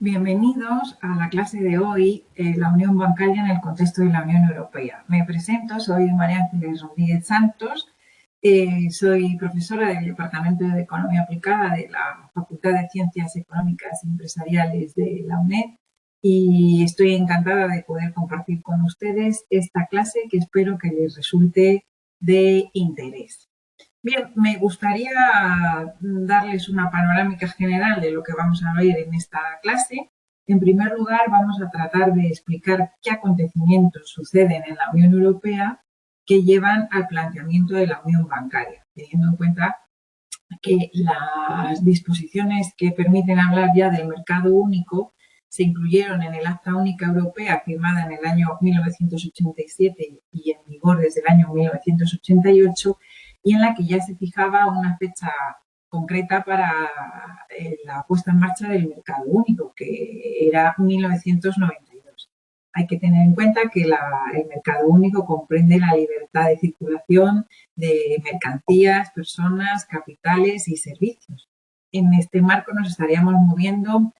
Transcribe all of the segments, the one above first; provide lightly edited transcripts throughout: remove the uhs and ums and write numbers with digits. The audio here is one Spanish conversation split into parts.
Bienvenidos a la clase de hoy, la Unión Bancaria en el contexto de la Unión Europea. Me presento, soy María Ángeles Rodríguez Santos, soy profesora del Departamento de Economía Aplicada de la Facultad de Ciencias Económicas y Empresariales de la UNED y estoy encantada de poder compartir con ustedes esta clase que espero que les resulte de interés. Bien, me gustaría darles una panorámica general de lo que vamos a ver en esta clase. En primer lugar, vamos a tratar de explicar qué acontecimientos suceden en la Unión Europea que llevan al planteamiento de la Unión Bancaria, teniendo en cuenta que las disposiciones que permiten hablar ya del mercado único se incluyeron en el Acta Única Europea firmada en el año 1987 y en vigor desde el año 1988, y en la que ya se fijaba una fecha concreta para la puesta en marcha del mercado único, que era 1992. Hay que tener en cuenta que el mercado único comprende la libertad de circulación de mercancías, personas, capitales y servicios. En este marco nos estaríamos moviendo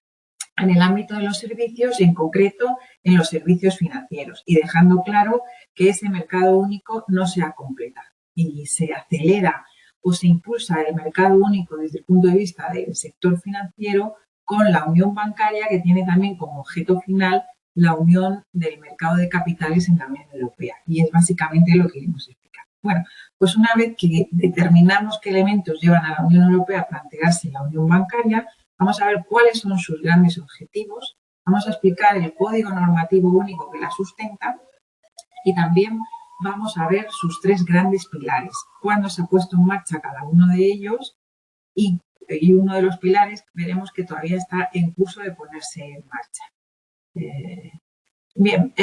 en el ámbito de los servicios y en concreto en los servicios financieros, y dejando claro que ese mercado único no se ha completado y se acelera o se impulsa el mercado único desde el punto de vista del sector financiero con la unión bancaria, que tiene también como objeto final la unión del mercado de capitales en la Unión Europea, y es básicamente lo que iremos a explicar. Bueno, pues una vez que determinamos qué elementos llevan a la Unión Europea a plantearse la unión bancaria, vamos a ver cuáles son sus grandes objetivos, vamos a explicar el código normativo único que la sustenta y también vamos a ver sus tres grandes pilares, cuándo se ha puesto en marcha cada uno de ellos y uno de los pilares veremos que todavía está en curso de ponerse en marcha. Bien,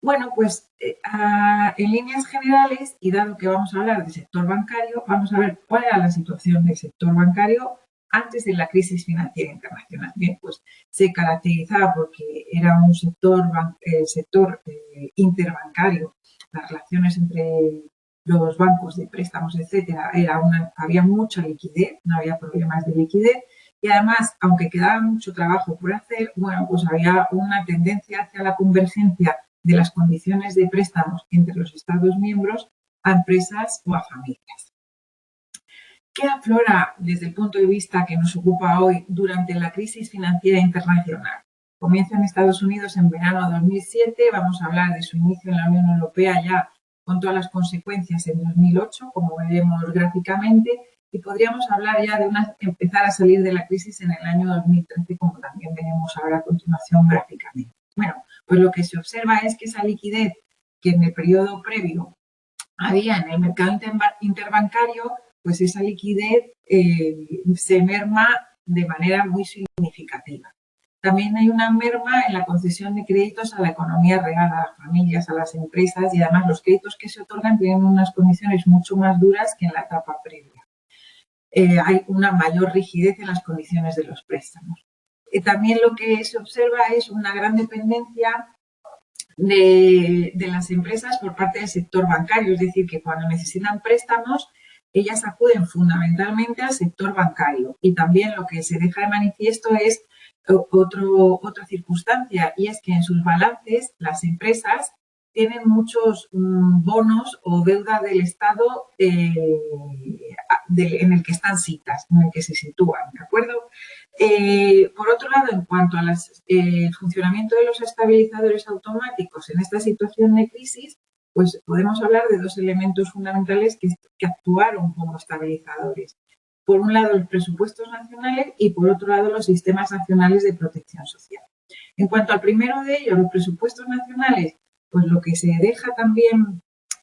bueno, pues en líneas generales, y dado que vamos a hablar del sector bancario, vamos a ver cuál era la situación del sector bancario antes de la crisis financiera internacional. Bien, pues se caracterizaba porque era un sector interbancario, las relaciones entre los bancos de préstamos, etcétera, había mucha liquidez, no había problemas de liquidez. Y además, aunque quedaba mucho trabajo por hacer, bueno, pues había una tendencia hacia la convergencia de las condiciones de préstamos entre los Estados miembros a empresas o a familias. ¿Qué aflora desde el punto de vista que nos ocupa hoy durante la crisis financiera internacional? Comienza en Estados Unidos en verano de 2007, vamos a hablar de su inicio en la Unión Europea ya con todas las consecuencias en 2008, como veremos gráficamente, y podríamos hablar ya de empezar a salir de la crisis en el año 2013, como también veremos ahora a continuación gráficamente. Bueno, pues lo que se observa es que esa liquidez que en el periodo previo había en el mercado interbancario, pues esa liquidez se merma de manera muy significativa. También hay una merma en la concesión de créditos a la economía real, a las familias, a las empresas, y además los créditos que se otorgan tienen unas condiciones mucho más duras que en la etapa previa. Hay una mayor rigidez en las condiciones de los préstamos. También lo que se observa es una gran dependencia de las empresas por parte del sector bancario, es decir, que cuando necesitan préstamos, ellas acuden fundamentalmente al sector bancario. Y también lo que se deja de manifiesto es otra circunstancia, y es que en sus balances las empresas tienen muchos bonos o deuda del Estado en el que están citas, en el que se sitúan, ¿de acuerdo? Por otro lado, en cuanto al funcionamiento de los estabilizadores automáticos en esta situación de crisis, pues podemos hablar de dos elementos fundamentales que actuaron como estabilizadores. Por un lado, los presupuestos nacionales y por otro lado, los sistemas nacionales de protección social. En cuanto al primero de ellos, los presupuestos nacionales, pues lo que se deja también,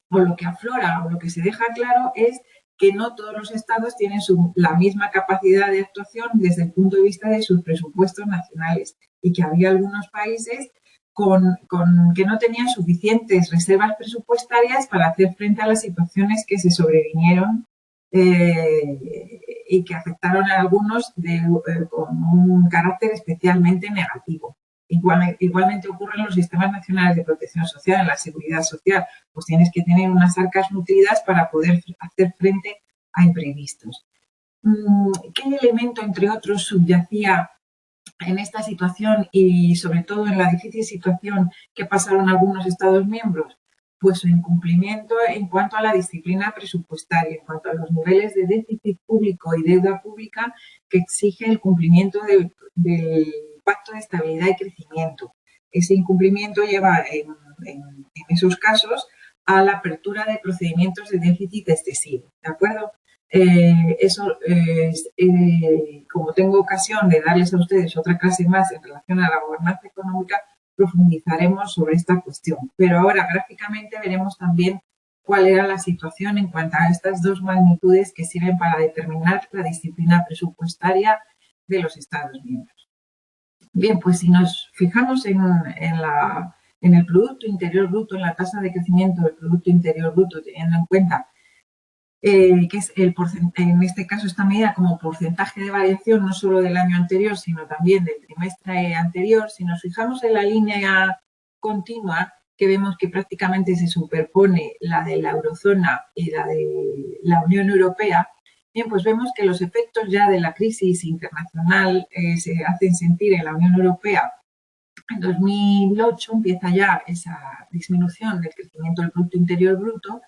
o lo que aflora, o lo que se deja claro es que no todos los estados tienen la misma capacidad de actuación desde el punto de vista de sus presupuestos nacionales, y que había algunos países que no tenían suficientes reservas presupuestarias para hacer frente a las situaciones que se sobrevinieron y que afectaron a algunos con un carácter especialmente negativo. Igualmente ocurre en los sistemas nacionales de protección social, en la seguridad social, pues tienes que tener unas arcas nutridas para poder hacer frente a imprevistos. ¿Qué elemento, entre otros, subyacía en esta situación y sobre todo en la difícil situación que pasaron algunos Estados miembros, pues su incumplimiento en cuanto a la disciplina presupuestaria, en cuanto a los niveles de déficit público y deuda pública que exige el cumplimiento del Pacto de Estabilidad y Crecimiento. Ese incumplimiento lleva en esos casos a la apertura de procedimientos de déficit excesivo, ¿de acuerdo? Como tengo ocasión de darles a ustedes otra clase más en relación a la gobernanza económica, profundizaremos sobre esta cuestión. Pero ahora gráficamente veremos también cuál era la situación en cuanto a estas dos magnitudes que sirven para determinar la disciplina presupuestaria de los Estados miembros. Bien, pues si nos fijamos en el Producto Interior Bruto, en la tasa de crecimiento del Producto Interior Bruto, teniendo en cuenta que es en este caso esta medida como porcentaje de variación no solo del año anterior, sino también del trimestre anterior. Si nos fijamos en la línea continua, que vemos que prácticamente se superpone la de la eurozona y la de la Unión Europea, bien, pues vemos que los efectos ya de la crisis internacional se hacen sentir en la Unión Europea. En 2008 empieza ya esa disminución del crecimiento del Producto Interior Bruto,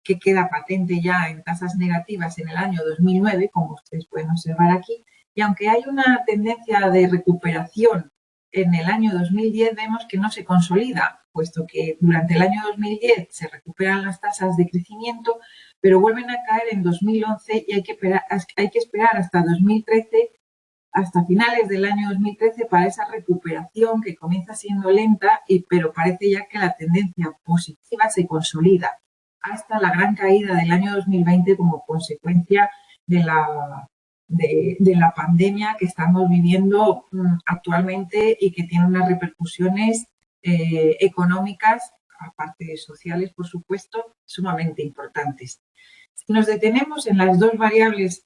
que queda patente ya en tasas negativas en el año 2009, como ustedes pueden observar aquí, y aunque hay una tendencia de recuperación en el año 2010, vemos que no se consolida, puesto que durante el año 2010 se recuperan las tasas de crecimiento, pero vuelven a caer en 2011 y hay que esperar hasta 2013, hasta finales del año 2013 para esa recuperación que comienza siendo lenta, pero parece ya que la tendencia positiva se consolida hasta la gran caída del año 2020 como consecuencia de la pandemia que estamos viviendo actualmente y que tiene unas repercusiones económicas, aparte de sociales, por supuesto, sumamente importantes. Si nos detenemos en las dos variables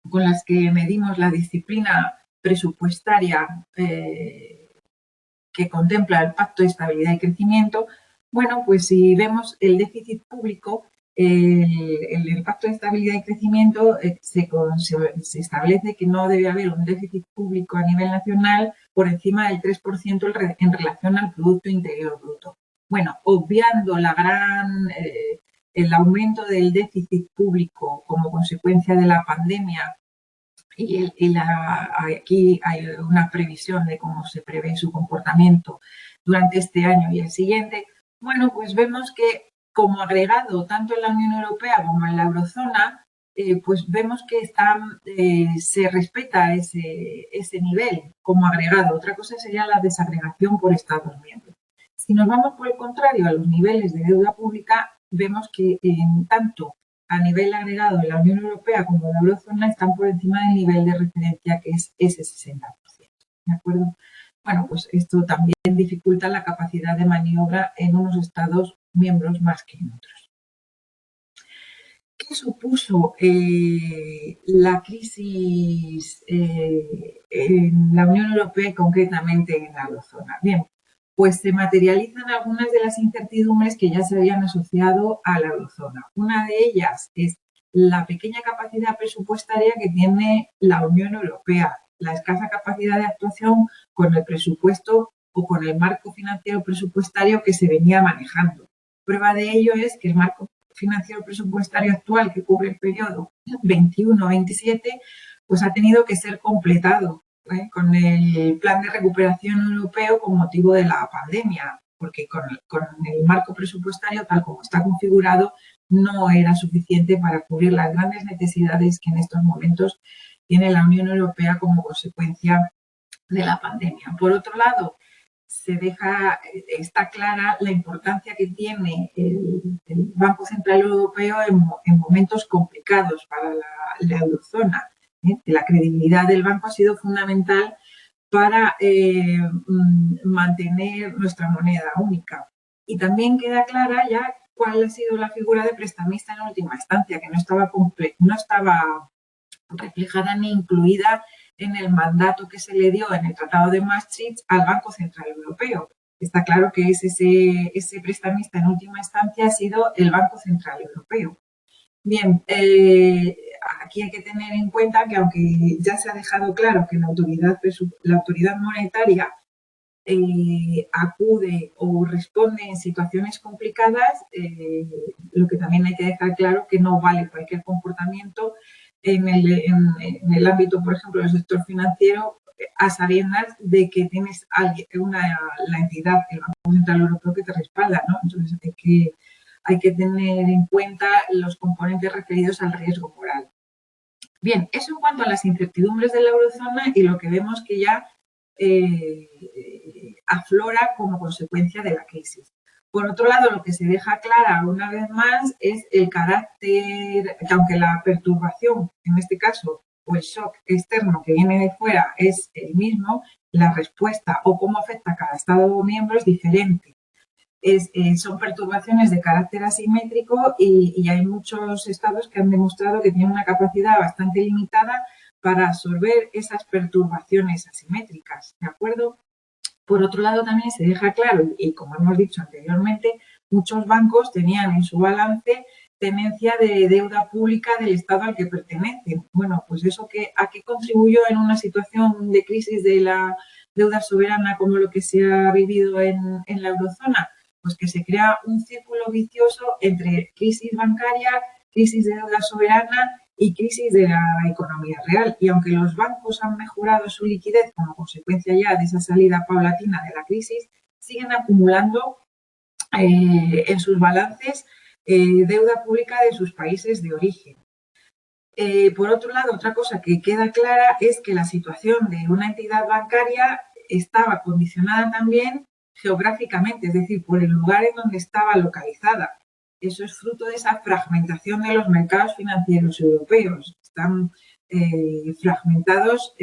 con las que medimos la disciplina presupuestaria que contempla el Pacto de Estabilidad y Crecimiento, bueno, pues si vemos el déficit público, el Pacto de Estabilidad y Crecimiento se establece que no debe haber un déficit público a nivel nacional por encima del 3% en relación al Producto Interior Bruto. Bueno, obviando el aumento del déficit público como consecuencia de la pandemia, y aquí hay una previsión de cómo se prevé su comportamiento durante este año y el siguiente. Bueno, pues vemos que como agregado, tanto en la Unión Europea como en la eurozona, pues vemos que se respeta ese nivel como agregado. Otra cosa sería la desagregación por Estados miembros. Si nos vamos por el contrario a los niveles de deuda pública, vemos que tanto a nivel agregado de la Unión Europea como de la eurozona están por encima del nivel de referencia que es ese 60%. ¿De acuerdo? Bueno, pues esto también dificulta la capacidad de maniobra en unos Estados miembros más que en otros. ¿Qué supuso la crisis en la Unión Europea y concretamente en la eurozona? Bien, pues se materializan algunas de las incertidumbres que ya se habían asociado a la eurozona. Una de ellas es la pequeña capacidad presupuestaria que tiene la Unión Europea, la escasa capacidad de actuación con el presupuesto o con el marco financiero presupuestario que se venía manejando. Prueba de ello es que el marco financiero presupuestario actual, que cubre el periodo 21-27, pues ha tenido que ser completado con el plan de recuperación europeo con motivo de la pandemia, porque con el marco presupuestario, tal como está configurado, no era suficiente para cubrir las grandes necesidades que en estos momentos tiene la Unión Europea como consecuencia de la pandemia. Por otro lado, está clara la importancia que tiene el Banco Central Europeo en momentos complicados para la eurozona. La credibilidad del banco ha sido fundamental para mantener nuestra moneda única. Y también queda clara ya cuál ha sido la figura de prestamista en última instancia, que no estaba reflejada ni incluida en el mandato que se le dio en el Tratado de Maastricht al Banco Central Europeo. Está claro que ese prestamista en última instancia ha sido el Banco Central Europeo. Bien, aquí hay que tener en cuenta que aunque ya se ha dejado claro que la autoridad monetaria acude o responde en situaciones complicadas, lo que también hay que dejar claro que no vale cualquier comportamiento en el ámbito, por ejemplo, del sector financiero, a sabiendas de que tienes la entidad, el Banco Central Europeo, que te respalda, ¿no? Entonces hay que tener en cuenta los componentes referidos al riesgo moral. Bien, eso en cuanto a las incertidumbres de la eurozona y lo que vemos que ya aflora como consecuencia de la crisis. Por otro lado, lo que se deja clara una vez más es el carácter, que aunque la perturbación, en este caso, o el shock externo que viene de fuera es el mismo, la respuesta o cómo afecta a cada Estado miembro es diferente. Son perturbaciones de carácter asimétrico y hay muchos estados que han demostrado que tienen una capacidad bastante limitada para absorber esas perturbaciones asimétricas, ¿de acuerdo? Por otro lado, también se deja claro, y como hemos dicho anteriormente, muchos bancos tenían en su balance tenencia de deuda pública del Estado al que pertenecen. Bueno, pues eso ¿a qué contribuyó en una situación de crisis de la deuda soberana como lo que se ha vivido en la eurozona? Pues que se crea un círculo vicioso entre crisis bancaria, crisis de deuda soberana y crisis de la economía real. Y aunque los bancos han mejorado su liquidez como consecuencia ya de esa salida paulatina de la crisis, siguen acumulando en sus balances deuda pública de sus países de origen. Por otro lado, otra cosa que queda clara es que la situación de una entidad bancaria estaba condicionada también geográficamente, es decir, por el lugar en donde estaba localizada. Eso es fruto de esa fragmentación de los mercados financieros europeos. Están fragmentados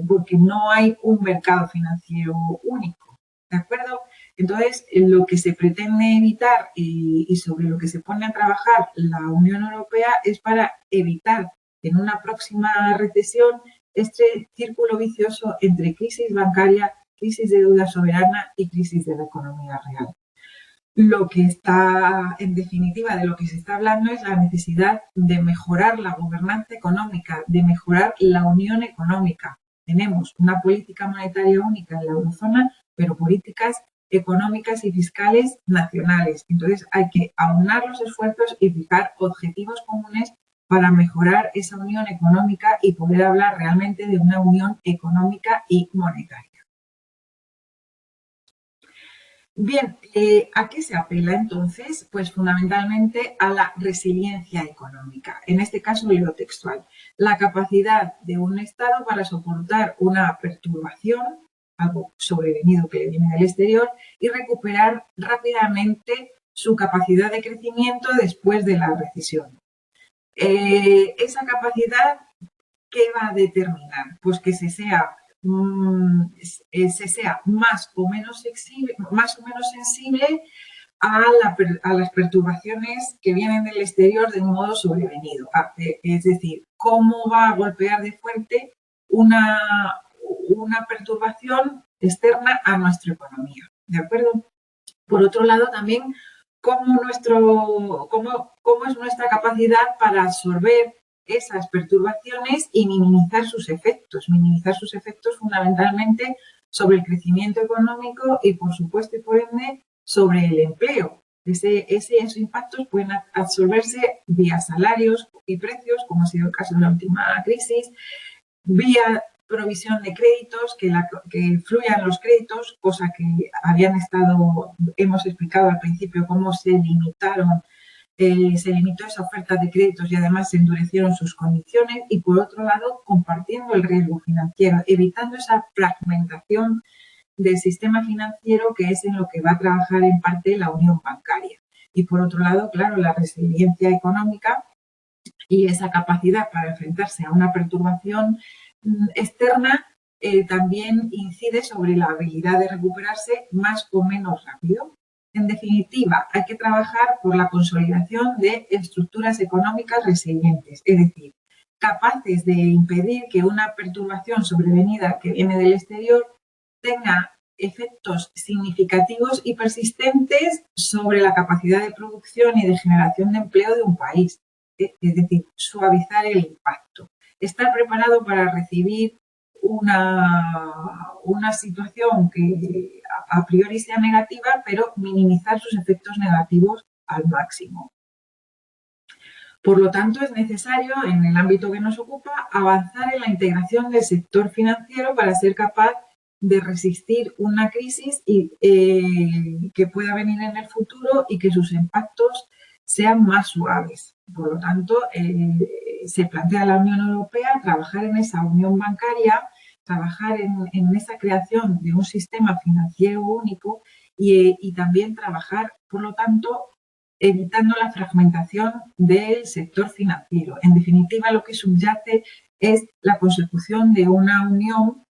porque no hay un mercado financiero único, ¿de acuerdo? Entonces, lo que se pretende evitar y sobre lo que se pone a trabajar la Unión Europea es para evitar en una próxima recesión este círculo vicioso entre crisis bancaria, crisis de deuda soberana y crisis de la economía real. Lo que está, en definitiva, de lo que se está hablando es la necesidad de mejorar la gobernanza económica, de mejorar la unión económica. Tenemos una política monetaria única en la eurozona, pero políticas económicas y fiscales nacionales. Entonces hay que aunar los esfuerzos y fijar objetivos comunes para mejorar esa unión económica y poder hablar realmente de una unión económica y monetaria. Bien, ¿a qué se apela entonces? Pues fundamentalmente a la resiliencia económica. En este caso, leo textual. La capacidad de un Estado para soportar una perturbación, algo sobrevenido que le viene del exterior, y recuperar rápidamente su capacidad de crecimiento después de la recesión. Esa capacidad, ¿qué va a determinar? Pues que se sea más o menos sensible a las perturbaciones que vienen del exterior de un modo sobrevenido. Es decir, cómo va a golpear de fuerte una perturbación externa a nuestra economía. ¿De acuerdo? Por otro lado, también, cómo es nuestra capacidad para absorber esas perturbaciones y minimizar sus efectos fundamentalmente sobre el crecimiento económico y, por supuesto, y por ende, sobre el empleo. Esos impactos pueden absorberse vía salarios y precios, como ha sido el caso de la última crisis, vía provisión de créditos, que fluyan los créditos, cosa que hemos explicado al principio cómo se limitó esa oferta de créditos y además se endurecieron sus condiciones, y por otro lado, compartiendo el riesgo financiero, evitando esa fragmentación del sistema financiero, que es en lo que va a trabajar en parte la unión bancaria. Y por otro lado, claro, la resiliencia económica y esa capacidad para enfrentarse a una perturbación externa también incide sobre la habilidad de recuperarse más o menos rápido. En definitiva, hay que trabajar por la consolidación de estructuras económicas resilientes, es decir, capaces de impedir que una perturbación sobrevenida que viene del exterior tenga efectos significativos y persistentes sobre la capacidad de producción y de generación de empleo de un país. es decir, suavizar el impacto. Estar preparado para recibir una situación que a priori sea negativa, pero minimizar sus efectos negativos al máximo. Por lo tanto, es necesario, en el ámbito que nos ocupa, avanzar en la integración del sector financiero para ser capaz de resistir una crisis que pueda venir en el futuro y que sus impactos sean más suaves. Por lo tanto, se plantea a la Unión Europea trabajar en esa unión bancaria, trabajar en esa creación de un sistema financiero único y también trabajar, por lo tanto, evitando la fragmentación del sector financiero. En definitiva, lo que subyace es la consecución de una unión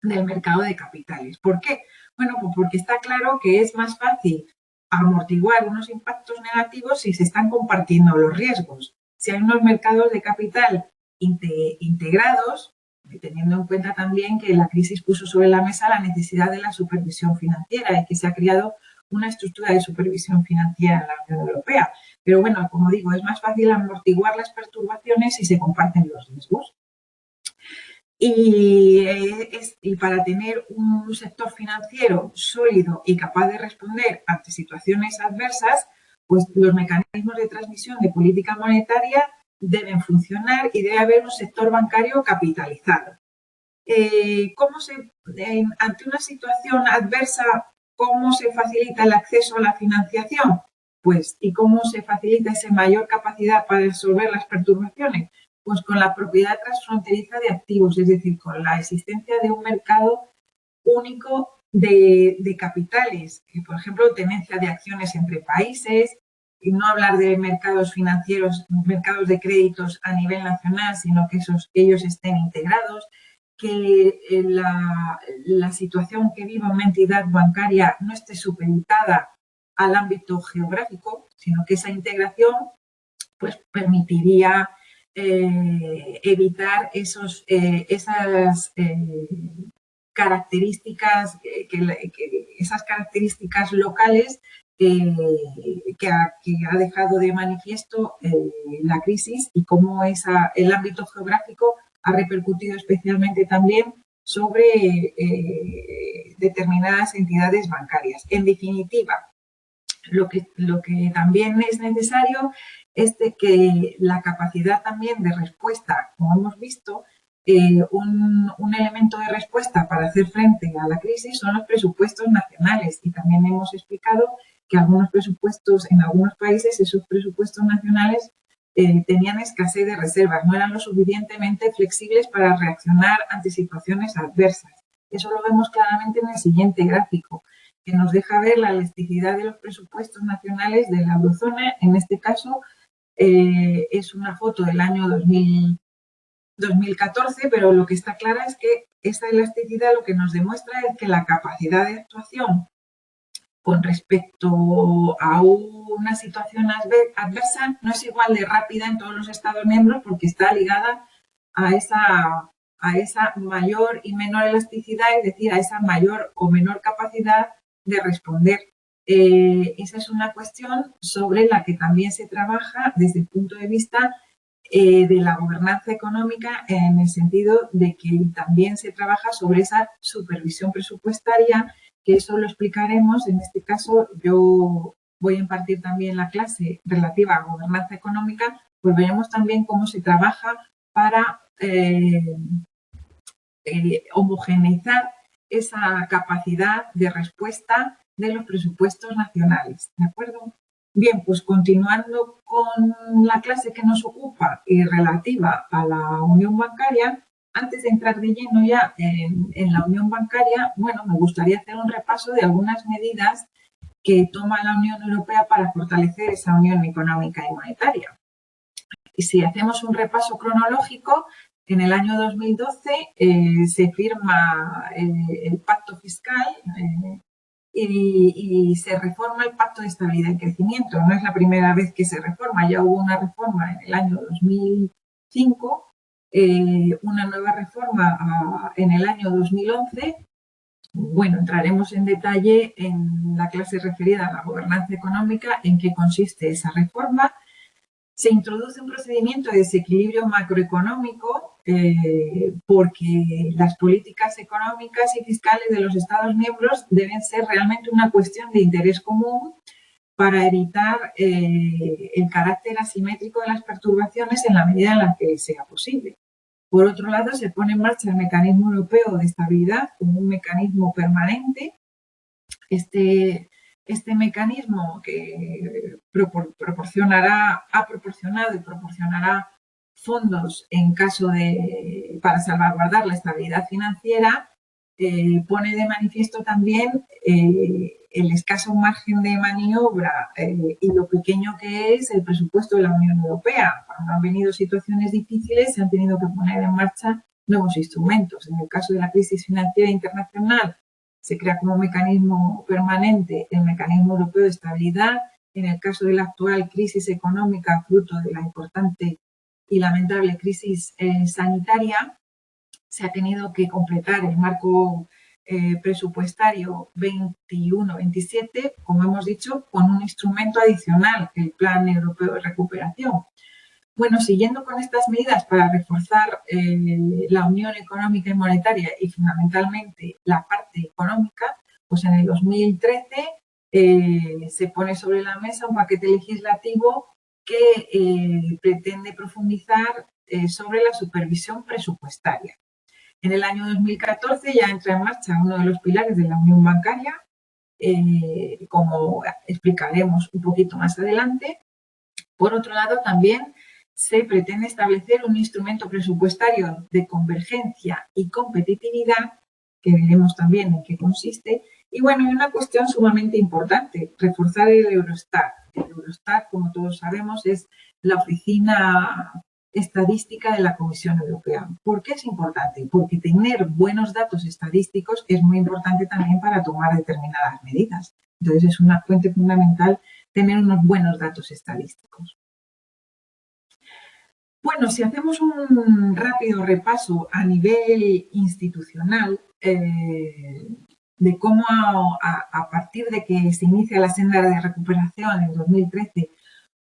del mercado de capitales. ¿Por qué? Bueno, pues porque está claro que es más fácil amortiguar unos impactos negativos si se están compartiendo los riesgos. Si hay unos mercados de capital integrados, teniendo en cuenta también que la crisis puso sobre la mesa la necesidad de la supervisión financiera y que se ha creado una estructura de supervisión financiera en la Unión Europea. Pero bueno, como digo, es más fácil amortiguar las perturbaciones si se comparten los riesgos. Y para tener un sector financiero sólido y capaz de responder ante situaciones adversas, pues los mecanismos de transmisión de política monetaria deben funcionar y debe haber un sector bancario capitalizado. Ante una situación adversa, ¿cómo se facilita el acceso a la financiación? Pues, ¿y cómo se facilita esa mayor capacidad para resolver las perturbaciones? Pues con la propiedad transfronteriza de activos, es decir, con la existencia de un mercado único de capitales, que, por ejemplo, tenencia de acciones entre países, y no hablar de mercados financieros, mercados de créditos a nivel nacional, sino que ellos estén integrados, que la situación que viva una entidad bancaria no esté supeditada al ámbito geográfico, sino que esa integración pues permitiría evitar esas características, esas características locales que ha dejado de manifiesto la crisis y cómo el ámbito geográfico ha repercutido especialmente también sobre determinadas entidades bancarias. En definitiva, lo que también es necesario es que la capacidad también de respuesta, como hemos visto, un elemento de respuesta para hacer frente a la crisis son los presupuestos nacionales y también hemos explicado que algunos presupuestos, en algunos países, esos presupuestos nacionales tenían escasez de reservas, no eran lo suficientemente flexibles para reaccionar ante situaciones adversas. Eso lo vemos claramente en el siguiente gráfico, que nos deja ver la elasticidad de los presupuestos nacionales de la eurozona. En este caso, es una foto del año 2014, pero lo que está claro es que esta elasticidad lo que nos demuestra es que la capacidad de actuación con respecto a una situación adversa no es igual de rápida en todos los Estados miembros porque está ligada a esa mayor y menor elasticidad, es decir, a esa mayor o menor capacidad de responder. Esa es una cuestión sobre la que también se trabaja desde el punto de vista de la gobernanza económica, en el sentido de que también se trabaja sobre esa supervisión presupuestaria, que eso lo explicaremos. En este caso, yo voy a impartir también la clase relativa a gobernanza económica, pues veremos también cómo se trabaja para homogeneizar esa capacidad de respuesta de los presupuestos nacionales, ¿de acuerdo? Bien, pues continuando con la clase que nos ocupa y relativa a la unión bancaria, antes de entrar de lleno ya en la unión bancaria, bueno, me gustaría hacer un repaso de algunas medidas que toma la Unión Europea para fortalecer esa unión económica y monetaria. Y si hacemos un repaso cronológico, en el año 2012 se firma el Pacto Fiscal y se reforma el Pacto de Estabilidad y Crecimiento. No es la primera vez que se reforma, ya hubo una reforma en el año 2005, una nueva reforma en el año 2011. Bueno, entraremos en detalle en la clase referida a la gobernanza económica, en qué consiste esa reforma. Se introduce un procedimiento de desequilibrio macroeconómico porque las políticas económicas y fiscales de los Estados miembros deben ser realmente una cuestión de interés común para evitar el carácter asimétrico de las perturbaciones en la medida en la que sea posible. Por otro lado, se pone en marcha el Mecanismo Europeo de Estabilidad como un mecanismo permanente. Este mecanismo que ha proporcionado y proporcionará fondos en caso para salvaguardar la estabilidad financiera, pone de manifiesto también el escaso margen de maniobra y lo pequeño que es el presupuesto de la Unión Europea. Cuando han venido situaciones difíciles, se han tenido que poner en marcha nuevos instrumentos. En el caso de la crisis financiera internacional, se crea como mecanismo permanente el Mecanismo Europeo de Estabilidad. En el caso de la actual crisis económica, fruto de la importante y lamentable crisis sanitaria, se ha tenido que completar el marco presupuestario 21-27, como hemos dicho, con un instrumento adicional, el Plan Europeo de Recuperación. Bueno, siguiendo con estas medidas para reforzar la unión económica y monetaria y fundamentalmente la parte económica, pues en el 2013 se pone sobre la mesa un paquete legislativo que pretende profundizar sobre la supervisión presupuestaria. En el año 2014 ya entra en marcha uno de los pilares de la unión bancaria, como explicaremos un poquito más adelante. Por otro lado, también se pretende establecer un instrumento presupuestario de convergencia y competitividad, que veremos también en qué consiste. Y bueno, hay una cuestión sumamente importante, reforzar el Eurostat. El Eurostat, como todos sabemos, es la oficina estadística de la Comisión Europea. ¿Por qué es importante? Porque tener buenos datos estadísticos es muy importante también para tomar determinadas medidas. Entonces, es una fuente fundamental tener unos buenos datos estadísticos. Bueno, si hacemos un rápido repaso a nivel institucional de cómo a partir de que se inicia la senda de recuperación en 2013,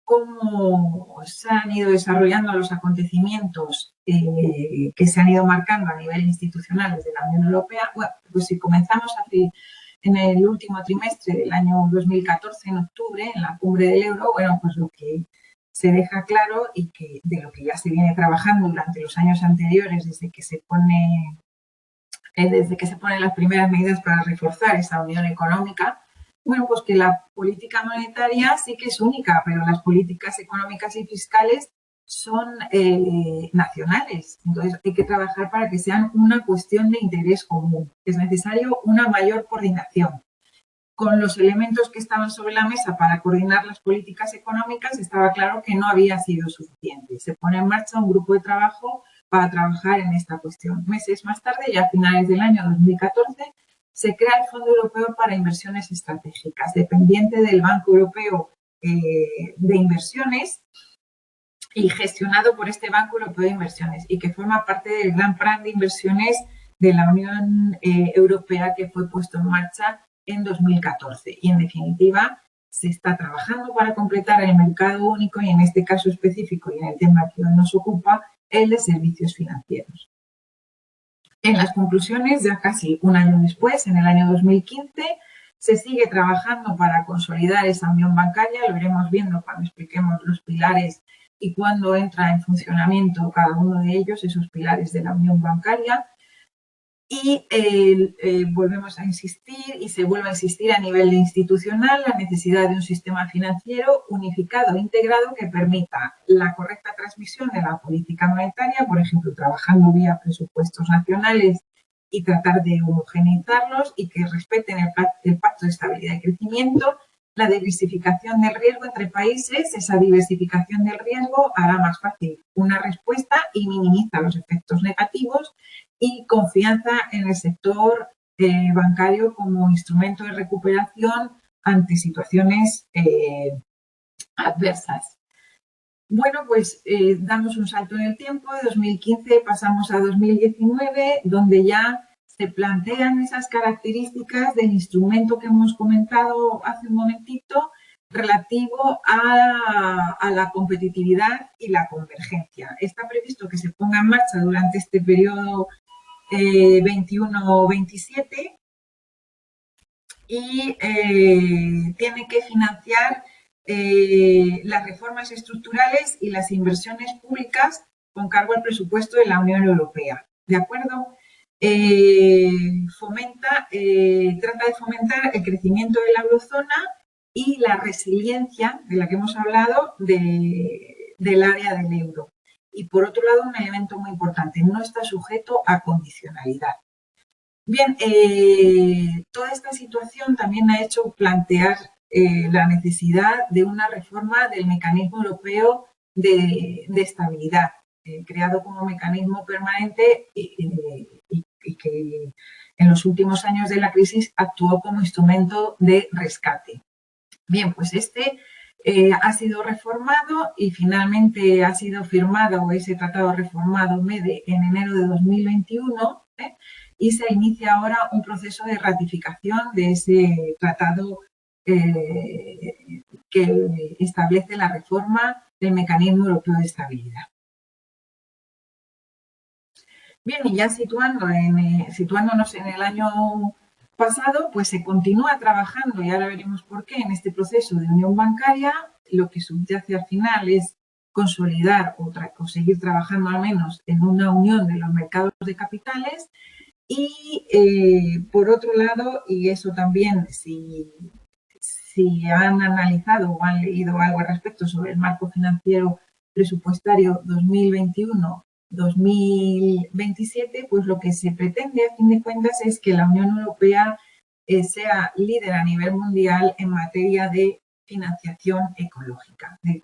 cómo se han ido desarrollando los acontecimientos que se han ido marcando a nivel institucional desde la Unión Europea, bueno, pues si comenzamos en el último trimestre del año 2014, en octubre, en la cumbre del euro, bueno, pues lo que se deja claro y que de lo que ya se viene trabajando durante los años anteriores, desde que se ponen las primeras medidas para reforzar esa unión económica, bueno, pues que la política monetaria sí que es única, pero las políticas económicas y fiscales son nacionales. Entonces hay que trabajar para que sean una cuestión de interés común. Es necesario una mayor coordinación. Con los elementos que estaban sobre la mesa para coordinar las políticas económicas, estaba claro que no había sido suficiente. Se pone en marcha un grupo de trabajo para trabajar en esta cuestión. Meses más tarde, ya a finales del año 2014, se crea el Fondo Europeo para Inversiones Estratégicas, dependiente del Banco Europeo de Inversiones y gestionado por este Banco Europeo de Inversiones y que forma parte del gran plan de inversiones de la Unión Europea que fue puesto en marcha en 2014. Y en definitiva, se está trabajando para completar el mercado único y en este caso específico y en el tema que hoy nos ocupa, el de servicios financieros. En las conclusiones, ya casi un año después, en el año 2015, se sigue trabajando para consolidar esa unión bancaria, lo iremos viendo cuando expliquemos los pilares y cuándo entra en funcionamiento cada uno de ellos, esos pilares de la unión bancaria. Y volvemos a insistir y se vuelve a insistir a nivel institucional la necesidad de un sistema financiero unificado e integrado que permita la correcta transmisión de la política monetaria, por ejemplo, trabajando vía presupuestos nacionales y tratar de homogeneizarlos y que respeten el pacto de estabilidad y crecimiento, la diversificación del riesgo entre países. Esa diversificación del riesgo hará más fácil una respuesta y minimiza los efectos negativos, y confianza en el sector bancario como instrumento de recuperación ante situaciones adversas. Bueno, pues damos un salto en el tiempo. De 2015 pasamos a 2019, donde ya se plantean esas características del instrumento que hemos comentado hace un momentito, relativo a la competitividad y la convergencia. Está previsto que se ponga en marcha durante este periodo 21-27 y tiene que financiar las reformas estructurales y las inversiones públicas con cargo al presupuesto de la Unión Europea. ¿De acuerdo? Trata de fomentar el crecimiento de la eurozona y la resiliencia de la que hemos hablado del área del euro. Y por otro lado, un elemento muy importante, no está sujeto a condicionalidad. Bien, toda esta situación también ha hecho plantear la necesidad de una reforma del mecanismo europeo de estabilidad, creado como mecanismo permanente y que en los últimos años de la crisis actuó como instrumento de rescate. Bien, pues este ha sido reformado y finalmente ha sido firmado ese tratado reformado MEDE en enero de 2021 y se inicia ahora un proceso de ratificación de ese tratado que establece la reforma del Mecanismo Europeo de Estabilidad. Bien, y ya situándonos en el año pasado, pues se continúa trabajando, y ahora veremos por qué, en este proceso de unión bancaria. Lo que subyace al final es consolidar o seguir trabajando al menos en una unión de los mercados de capitales. Y por otro lado, y eso también, si han analizado o han leído algo al respecto sobre el marco financiero presupuestario 2021-2027, pues lo que se pretende a fin de cuentas es que la Unión Europea sea líder a nivel mundial en materia de financiación ecológica, en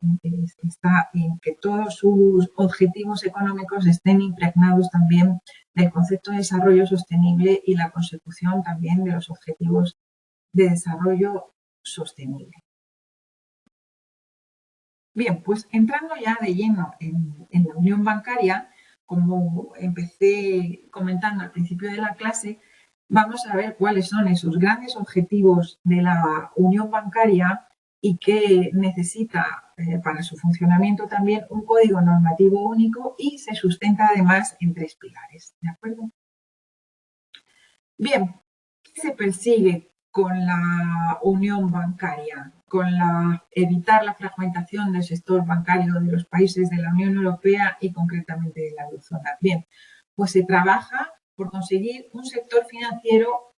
que todos sus objetivos económicos estén impregnados también del concepto de desarrollo sostenible y la consecución también de los objetivos de desarrollo sostenible. Bien, pues entrando ya de lleno en la unión bancaria, como empecé comentando al principio de la clase, vamos a ver cuáles son esos grandes objetivos de la unión bancaria y que necesita para su funcionamiento también un código normativo único y se sustenta además en 3 pilares. ¿De acuerdo? Bien, ¿qué se persigue con la unión bancaria? Con evitar la fragmentación del sector bancario de los países de la Unión Europea y concretamente de la eurozona. Bien, pues se trabaja por conseguir un sector financiero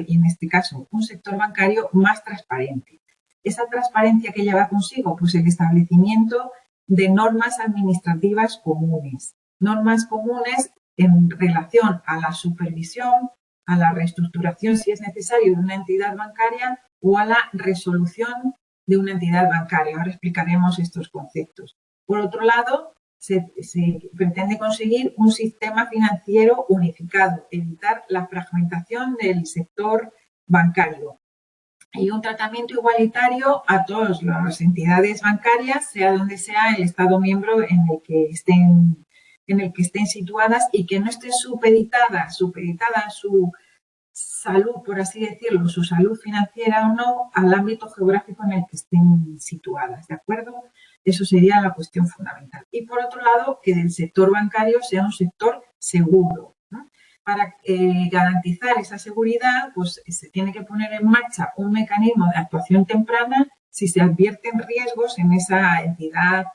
y en este caso un sector bancario más transparente. Esa transparencia que lleva consigo, pues el establecimiento de normas administrativas comunes. Normas comunes en relación a la supervisión, a la reestructuración, si es necesario, de una entidad bancaria o a la resolución de una entidad bancaria. Ahora explicaremos estos conceptos. Por otro lado, se pretende conseguir un sistema financiero unificado, evitar la fragmentación del sector bancario y un tratamiento igualitario a todas las entidades bancarias, sea donde sea el Estado miembro en el que estén situadas y que no esté supeditada a su salud, por así decirlo, su salud financiera o no, al ámbito geográfico en el que estén situadas, ¿de acuerdo? Eso sería la cuestión fundamental. Y por otro lado, que el sector bancario sea un sector seguro, ¿no? Para garantizar esa seguridad, pues se tiene que poner en marcha un mecanismo de actuación temprana si se advierten riesgos en esa entidad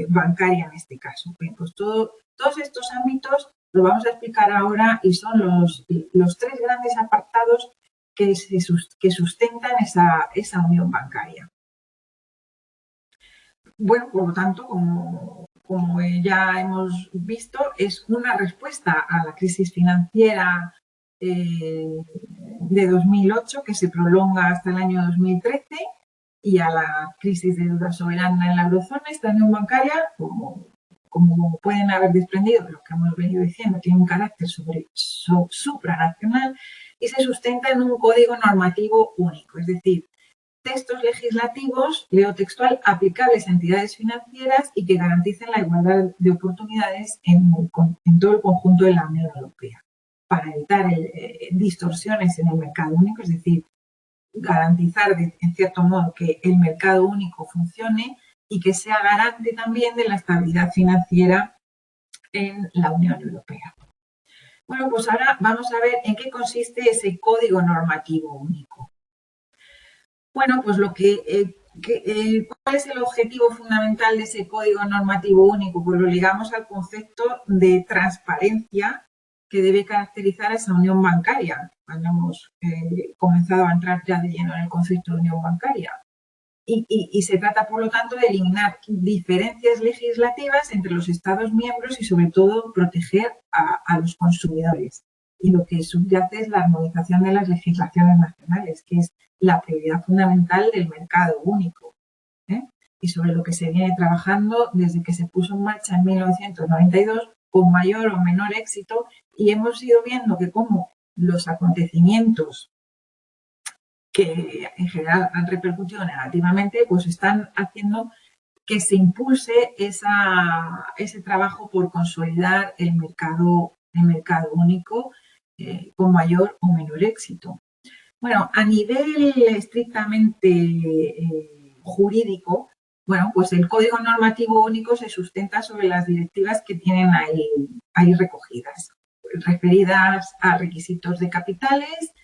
bancaria en este caso. Bien, pues todos estos ámbitos lo vamos a explicar ahora y son los 3 grandes apartados que sustentan esa unión bancaria. Bueno, por lo tanto, como ya hemos visto, es una respuesta a la crisis financiera de 2008 que se prolonga hasta el año 2013 y a la crisis de deuda soberana en la eurozona. Esta unión bancaria, como pueden haber desprendido lo que hemos venido diciendo, tiene un carácter supranacional y se sustenta en un código normativo único, es decir, textos legislativos, leo textual, aplicables a entidades financieras y que garanticen la igualdad de oportunidades en todo el conjunto de la Unión Europea, para evitar distorsiones en el mercado único, es decir, garantizar, en cierto modo, que el mercado único funcione y que sea garante también de la estabilidad financiera en la Unión Europea. Bueno, pues ahora vamos a ver en qué consiste ese código normativo único. Bueno, pues ¿cuál es el objetivo fundamental de ese código normativo único? Pues lo ligamos al concepto de transparencia que debe caracterizar a esa unión bancaria, cuando hemos comenzado a entrar ya de lleno en el concepto de unión bancaria. Y se trata, por lo tanto, de eliminar diferencias legislativas entre los Estados miembros y, sobre todo, proteger a los consumidores. Y lo que subyace es la armonización de las legislaciones nacionales, que es la prioridad fundamental del mercado único, ¿eh? Y sobre lo que se viene trabajando desde que se puso en marcha en 1992 con mayor o menor éxito, y hemos ido viendo que como los acontecimientos que en general han repercutido negativamente, pues están haciendo que se impulse ese trabajo por consolidar el mercado único con mayor o menor éxito. Bueno, a nivel estrictamente jurídico, bueno, pues el Código Normativo Único se sustenta sobre las directivas que tienen ahí recogidas, referidas a requisitos de capitales,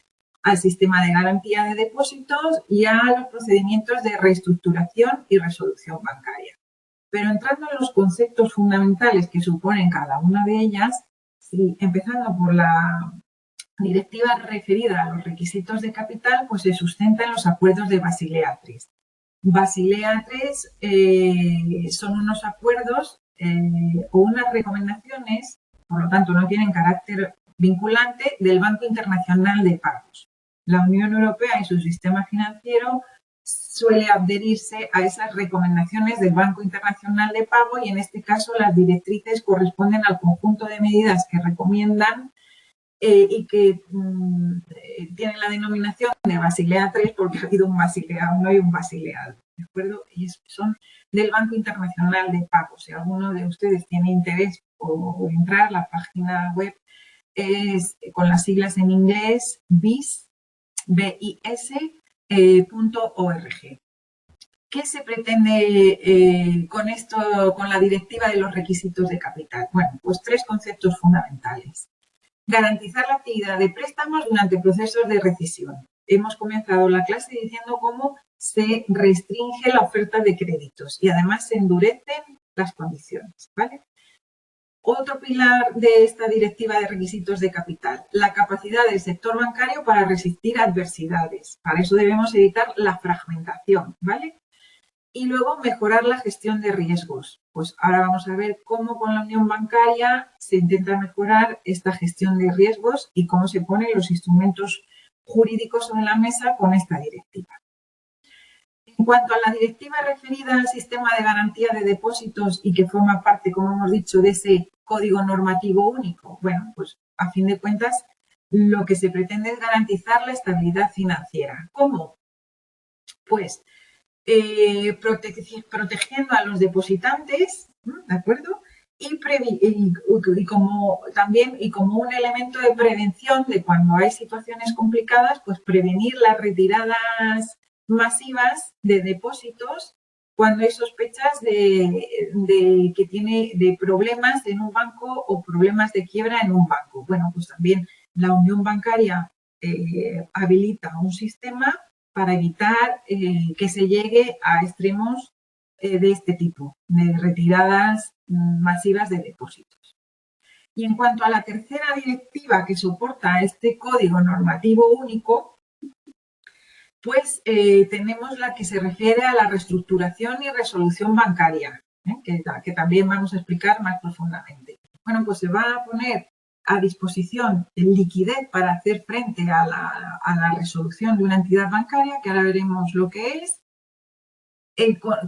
al sistema de garantía de depósitos y a los procedimientos de reestructuración y resolución bancaria. Pero entrando en los conceptos fundamentales que suponen cada una de ellas, empezando por la directiva referida a los requisitos de capital, pues se sustenta en los acuerdos de Basilea III. Basilea III son unos acuerdos o unas recomendaciones, por lo tanto no tienen carácter vinculante, del Banco Internacional de Pagos. La Unión Europea y su sistema financiero suele adherirse a esas recomendaciones del Banco Internacional de Pago y en este caso las directrices corresponden al conjunto de medidas que recomiendan y que tienen la denominación de Basilea III porque ha habido un Basilea I y un Basilea II, ¿de acuerdo? Y son del Banco Internacional de Pago. Si alguno de ustedes tiene interés por entrar, la página web es con las siglas en inglés BIS.org. ¿Qué se pretende con esto, con la directiva de los requisitos de capital? Bueno, pues tres conceptos fundamentales. Garantizar la actividad de préstamos durante procesos de recesión. Hemos comenzado la clase diciendo cómo se restringe la oferta de créditos y además se endurecen las condiciones, ¿vale? Otro pilar de esta directiva de requisitos de capital, la capacidad del sector bancario para resistir adversidades. Para eso debemos evitar la fragmentación, ¿vale? Y luego mejorar la gestión de riesgos. Pues ahora vamos a ver cómo con la unión bancaria se intenta mejorar esta gestión de riesgos y cómo se ponen los instrumentos jurídicos sobre la mesa con esta directiva. En cuanto a la directiva referida al sistema de garantía de depósitos y que forma parte, como hemos dicho, de ese código normativo único, bueno, pues a fin de cuentas lo que se pretende es garantizar la estabilidad financiera. ¿Cómo? Pues protegiendo a los depositantes, ¿de acuerdo? Y como un elemento de prevención de cuando hay situaciones complicadas, pues prevenir las retiradas masivas de depósitos cuando hay sospechas que tiene de problemas en un banco o problemas de quiebra en un banco. Bueno, pues también la unión bancaria habilita un sistema para evitar que se llegue a extremos de este tipo, de retiradas masivas de depósitos. Y en cuanto a la tercera directiva que soporta este código normativo único, pues tenemos la que se refiere a la reestructuración y resolución bancaria, que también vamos a explicar más profundamente. Bueno, pues se va a poner a disposición liquidez para hacer frente a la resolución de una entidad bancaria, que ahora veremos lo que es.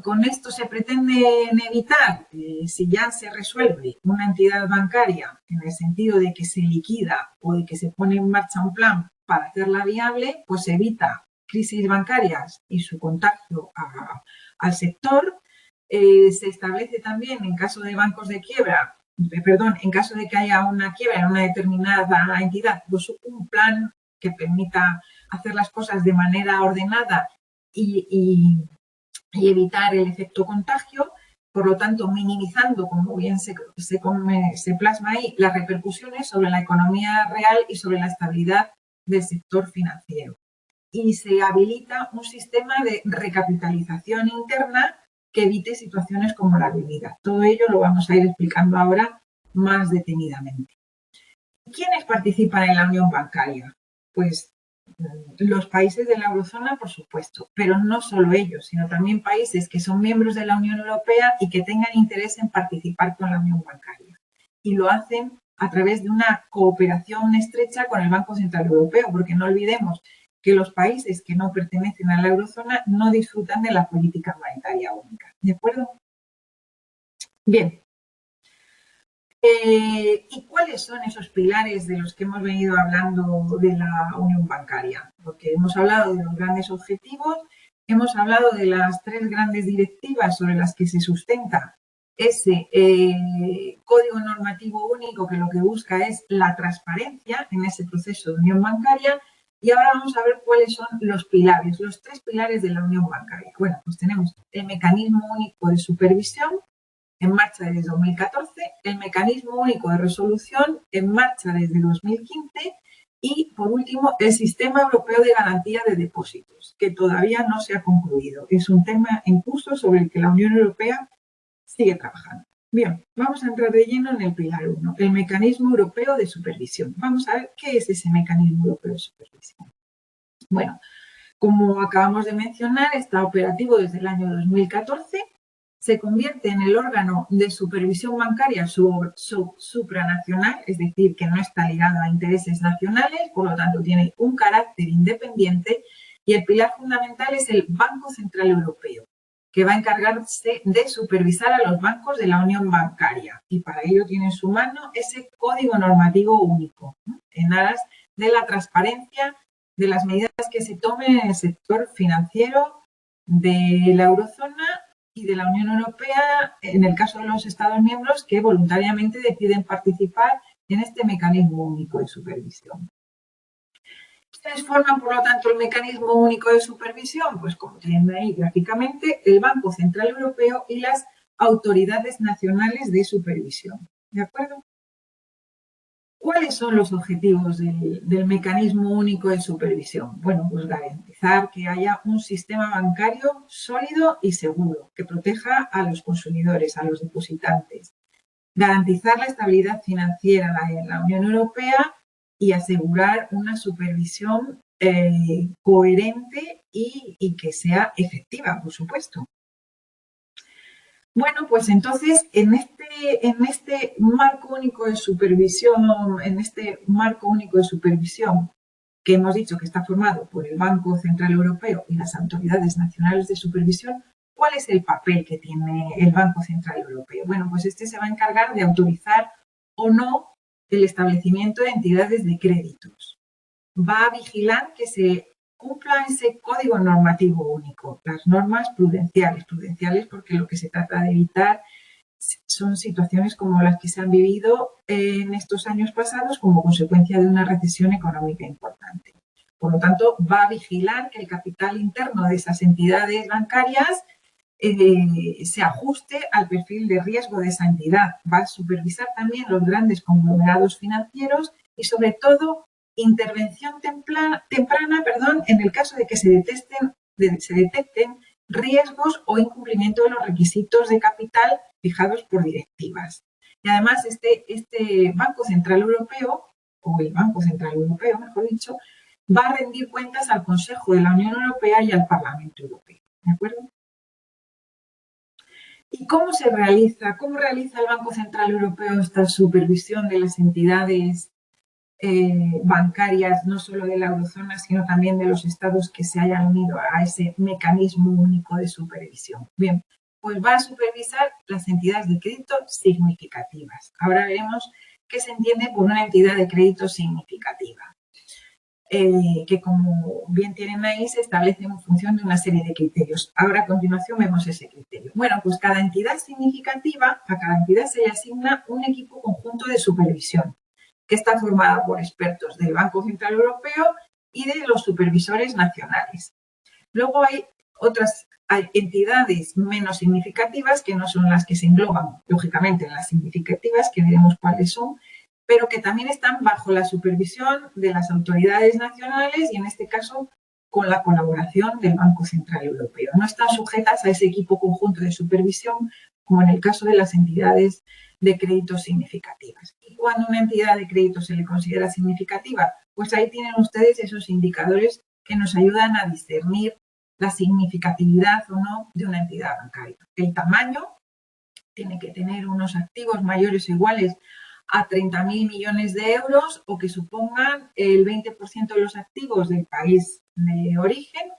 Con esto se pretende evitar, si ya se resuelve una entidad bancaria en el sentido de que se liquida o de que se pone en marcha un plan para hacerla viable, pues se evita crisis bancarias y su contagio al sector. Se establece también en caso de bancos de quiebra, en caso de que haya una quiebra en una determinada entidad, pues un plan que permita hacer las cosas de manera ordenada y evitar el efecto contagio, por lo tanto minimizando, como bien se plasma ahí, las repercusiones sobre la economía real y sobre la estabilidad del sector financiero. Y se habilita un sistema de recapitalización interna que evite situaciones como la vivida. Todo ello lo vamos a ir explicando ahora más detenidamente. ¿Quiénes participan en la unión bancaria? Pues los países de la eurozona, por supuesto, pero no solo ellos, sino también países que son miembros de la Unión Europea y que tengan interés en participar con la unión bancaria. Y lo hacen a través de una cooperación estrecha con el Banco Central Europeo, porque no olvidemos que los países que no pertenecen a la eurozona no disfrutan de la política monetaria única. ¿De acuerdo? Bien. ¿Y cuáles son esos pilares de los que hemos venido hablando de la unión bancaria? Porque hemos hablado de los grandes objetivos, hemos hablado de las 3 grandes directivas sobre las que se sustenta ese código normativo único que lo que busca es la transparencia en ese proceso de unión bancaria. Y ahora vamos a ver cuáles son los pilares, los 3 pilares de la unión bancaria. Bueno, pues tenemos el mecanismo único de supervisión, en marcha desde 2014, el mecanismo único de resolución en marcha desde 2015 y, por último, el sistema europeo de garantía de depósitos, que todavía no se ha concluido. Es un tema en curso sobre el que la Unión Europea sigue trabajando. Bien, vamos a entrar de lleno en el pilar 1, el mecanismo europeo de supervisión. Vamos a ver qué es ese mecanismo europeo de supervisión. Bueno, como acabamos de mencionar, está operativo desde el año 2014, se convierte en el órgano de supervisión bancaria supranacional, es decir, que no está ligado a intereses nacionales, por lo tanto tiene un carácter independiente, y el pilar fundamental es el Banco Central Europeo, que va a encargarse de supervisar a los bancos de la unión bancaria, y para ello tiene en su mano ese código normativo único, ¿no?, en aras de la transparencia de las medidas que se tomen en el sector financiero de la eurozona y de la Unión Europea, en el caso de los Estados miembros que voluntariamente deciden participar en este mecanismo único de supervisión. ¿Ustedes forman, por lo tanto, el mecanismo único de supervisión? Pues como tienen ahí gráficamente, el Banco Central Europeo y las autoridades nacionales de supervisión. ¿De acuerdo? ¿Cuáles son los objetivos del mecanismo único de supervisión? Bueno, pues garantizar que haya un sistema bancario sólido y seguro, que proteja a los consumidores, a los depositantes. Garantizar la estabilidad financiera en la Unión Europea y asegurar una supervisión coherente y que sea efectiva, por supuesto. Bueno, pues entonces en este marco único de supervisión, que hemos dicho que está formado por el Banco Central Europeo y las autoridades nacionales de supervisión, ¿cuál es el papel que tiene el Banco Central Europeo? Bueno, pues este se va a encargar de autorizar o no el establecimiento de entidades de créditos. Va a vigilar que se cumpla ese código normativo único, las normas prudenciales porque lo que se trata de evitar son situaciones como las que se han vivido en estos años pasados como consecuencia de una recesión económica importante. Por lo tanto, va a vigilar que el capital interno de esas entidades bancarias se ajuste al perfil de riesgo de esa entidad. Va a supervisar también los grandes conglomerados financieros y, sobre todo, intervención temprana, en el caso de que se detecten riesgos o incumplimiento de los requisitos de capital fijados por directivas. Y además este Banco Central Europeo, o el Banco Central Europeo, mejor dicho, va a rendir cuentas al Consejo de la Unión Europea y al Parlamento Europeo. ¿De acuerdo? ¿Y cómo realiza el Banco Central Europeo esta supervisión de las entidades bancarias, no solo de la eurozona, sino también de los estados que se hayan unido a ese mecanismo único de supervisión? Bien, pues va a supervisar las entidades de crédito significativas. Ahora veremos qué se entiende por una entidad de crédito significativa, que como bien tienen ahí se establece en función de una serie de criterios. Ahora a continuación vemos ese criterio. Bueno, pues cada entidad significativa, a cada entidad se le asigna un equipo conjunto de supervisión, que está formada por expertos del Banco Central Europeo y de los supervisores nacionales. Luego hay otras entidades menos significativas que no son las que se engloban, lógicamente, en las significativas, que veremos cuáles son, pero que también están bajo la supervisión de las autoridades nacionales y, en este caso, con la colaboración del Banco Central Europeo. No están sujetas a ese equipo conjunto de supervisión, como en el caso de las entidades de crédito significativas. ¿Y cuando una entidad de crédito se le considera significativa? Pues ahí tienen ustedes esos indicadores que nos ayudan a discernir la significatividad o no de una entidad bancaria. El tamaño tiene que tener unos activos mayores o iguales a 30.000 millones de euros o que supongan el 20% de los activos del país de origen,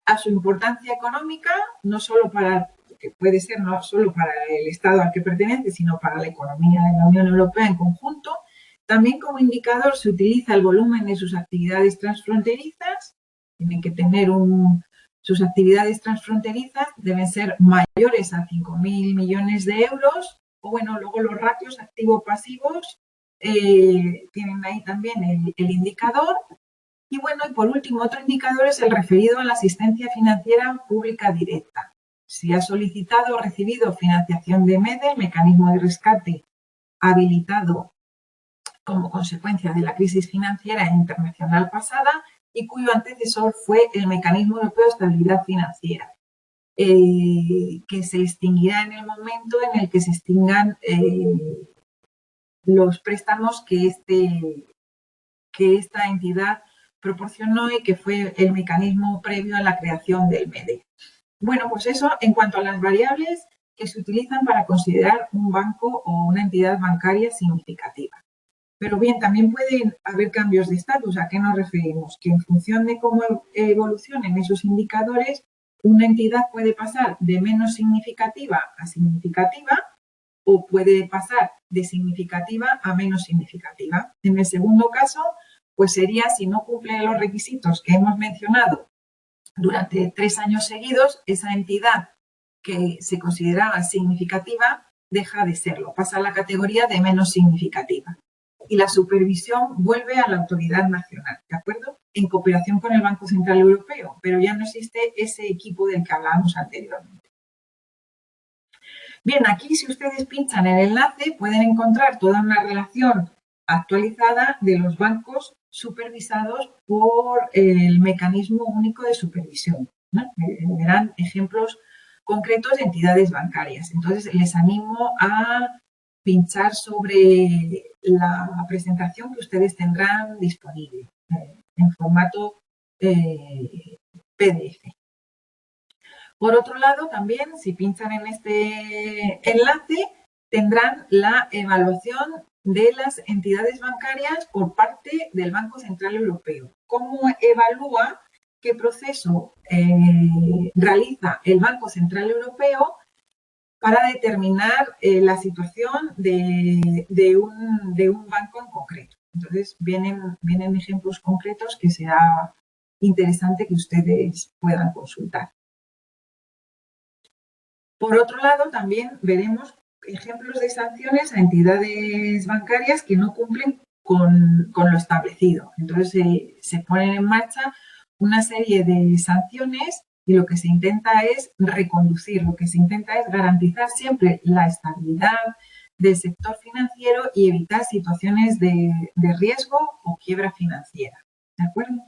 a su importancia económica, no solo para, que puede ser no solo para el Estado al que pertenece, sino para la economía de la Unión Europea en conjunto. También como indicador se utiliza el volumen de sus actividades transfronterizas, tienen que tener sus actividades transfronterizas deben ser mayores a 5.000 millones de euros, o bueno, luego los ratios activo-pasivos tienen ahí también el indicador. Y bueno, y por último, otro indicador es el referido a la asistencia financiera pública directa. Si ha solicitado o recibido financiación de MEDE, mecanismo de rescate habilitado como consecuencia de la crisis financiera internacional pasada y cuyo antecesor fue el Mecanismo Europeo de Estabilidad Financiera, que se extinguirá en el momento en el que se extingan los préstamos que esta entidad proporcionó y que fue el mecanismo previo a la creación del MEDE. Bueno, pues eso en cuanto a las variables que se utilizan para considerar un banco o una entidad bancaria significativa. Pero bien, también pueden haber cambios de estatus. ¿A qué nos referimos? Que en función de cómo evolucionen esos indicadores, una entidad puede pasar de menos significativa a significativa o puede pasar de significativa a menos significativa. En el segundo caso, pues sería si no cumple los requisitos que hemos mencionado durante 3 años seguidos, esa entidad que se consideraba significativa deja de serlo, pasa a la categoría de menos significativa. Y la supervisión vuelve a la autoridad nacional, ¿de acuerdo? En cooperación con el Banco Central Europeo, pero ya no existe ese equipo del que hablábamos anteriormente. Bien, aquí si ustedes pinchan en el enlace pueden encontrar toda una relación actualizada de los bancos supervisados por el Mecanismo Único de Supervisión, ¿no? Verán ejemplos concretos de entidades bancarias. Entonces, les animo a pinchar sobre la presentación que ustedes tendrán disponible en formato PDF. Por otro lado, también, si pinchan en este enlace, tendrán la evaluación de las entidades bancarias por parte del Banco Central Europeo. ¿Cómo evalúa qué proceso realiza el Banco Central Europeo para determinar la situación de un banco en concreto? Entonces, vienen ejemplos concretos que será interesante que ustedes puedan consultar. Por otro lado, también veremos ejemplos de sanciones a entidades bancarias que no cumplen con lo establecido. Entonces, se ponen en marcha una serie de sanciones y lo que se intenta es reconducir, lo que se intenta es garantizar siempre la estabilidad del sector financiero y evitar situaciones de riesgo o quiebra financiera. ¿De acuerdo?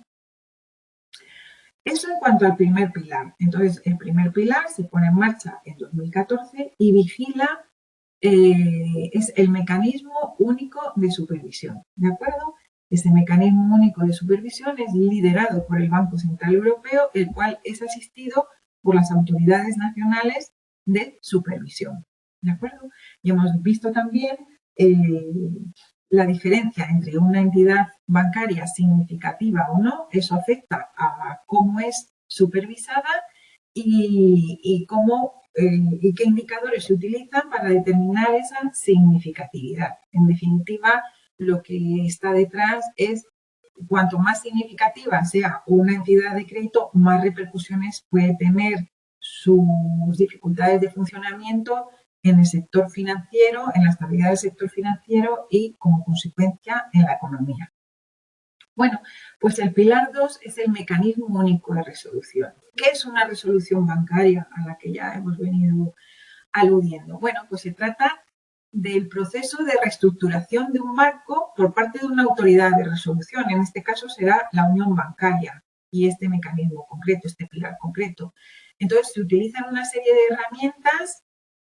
Eso en cuanto al primer pilar. Entonces, el primer pilar se pone en marcha en 2014 y vigila, es el mecanismo único de supervisión, ¿de acuerdo? Este mecanismo único de supervisión es liderado por el Banco Central Europeo, el cual es asistido por las autoridades nacionales de supervisión, ¿de acuerdo? Y hemos visto también la diferencia entre una entidad bancaria significativa o no. Eso afecta a cómo es supervisada y qué indicadores se utilizan para determinar esa significatividad. En definitiva, lo que está detrás es cuanto más significativa sea una entidad de crédito, más repercusiones puede tener sus dificultades de funcionamiento en el sector financiero, en la estabilidad del sector financiero y, como consecuencia, en la economía. Bueno, pues el pilar 2 es el mecanismo único de resolución. ¿Qué es una resolución bancaria a la que ya hemos venido aludiendo? Bueno, pues se trata del proceso de reestructuración de un banco por parte de una autoridad de resolución. En este caso será la unión bancaria y este mecanismo concreto, este pilar concreto. Entonces, se utilizan una serie de herramientas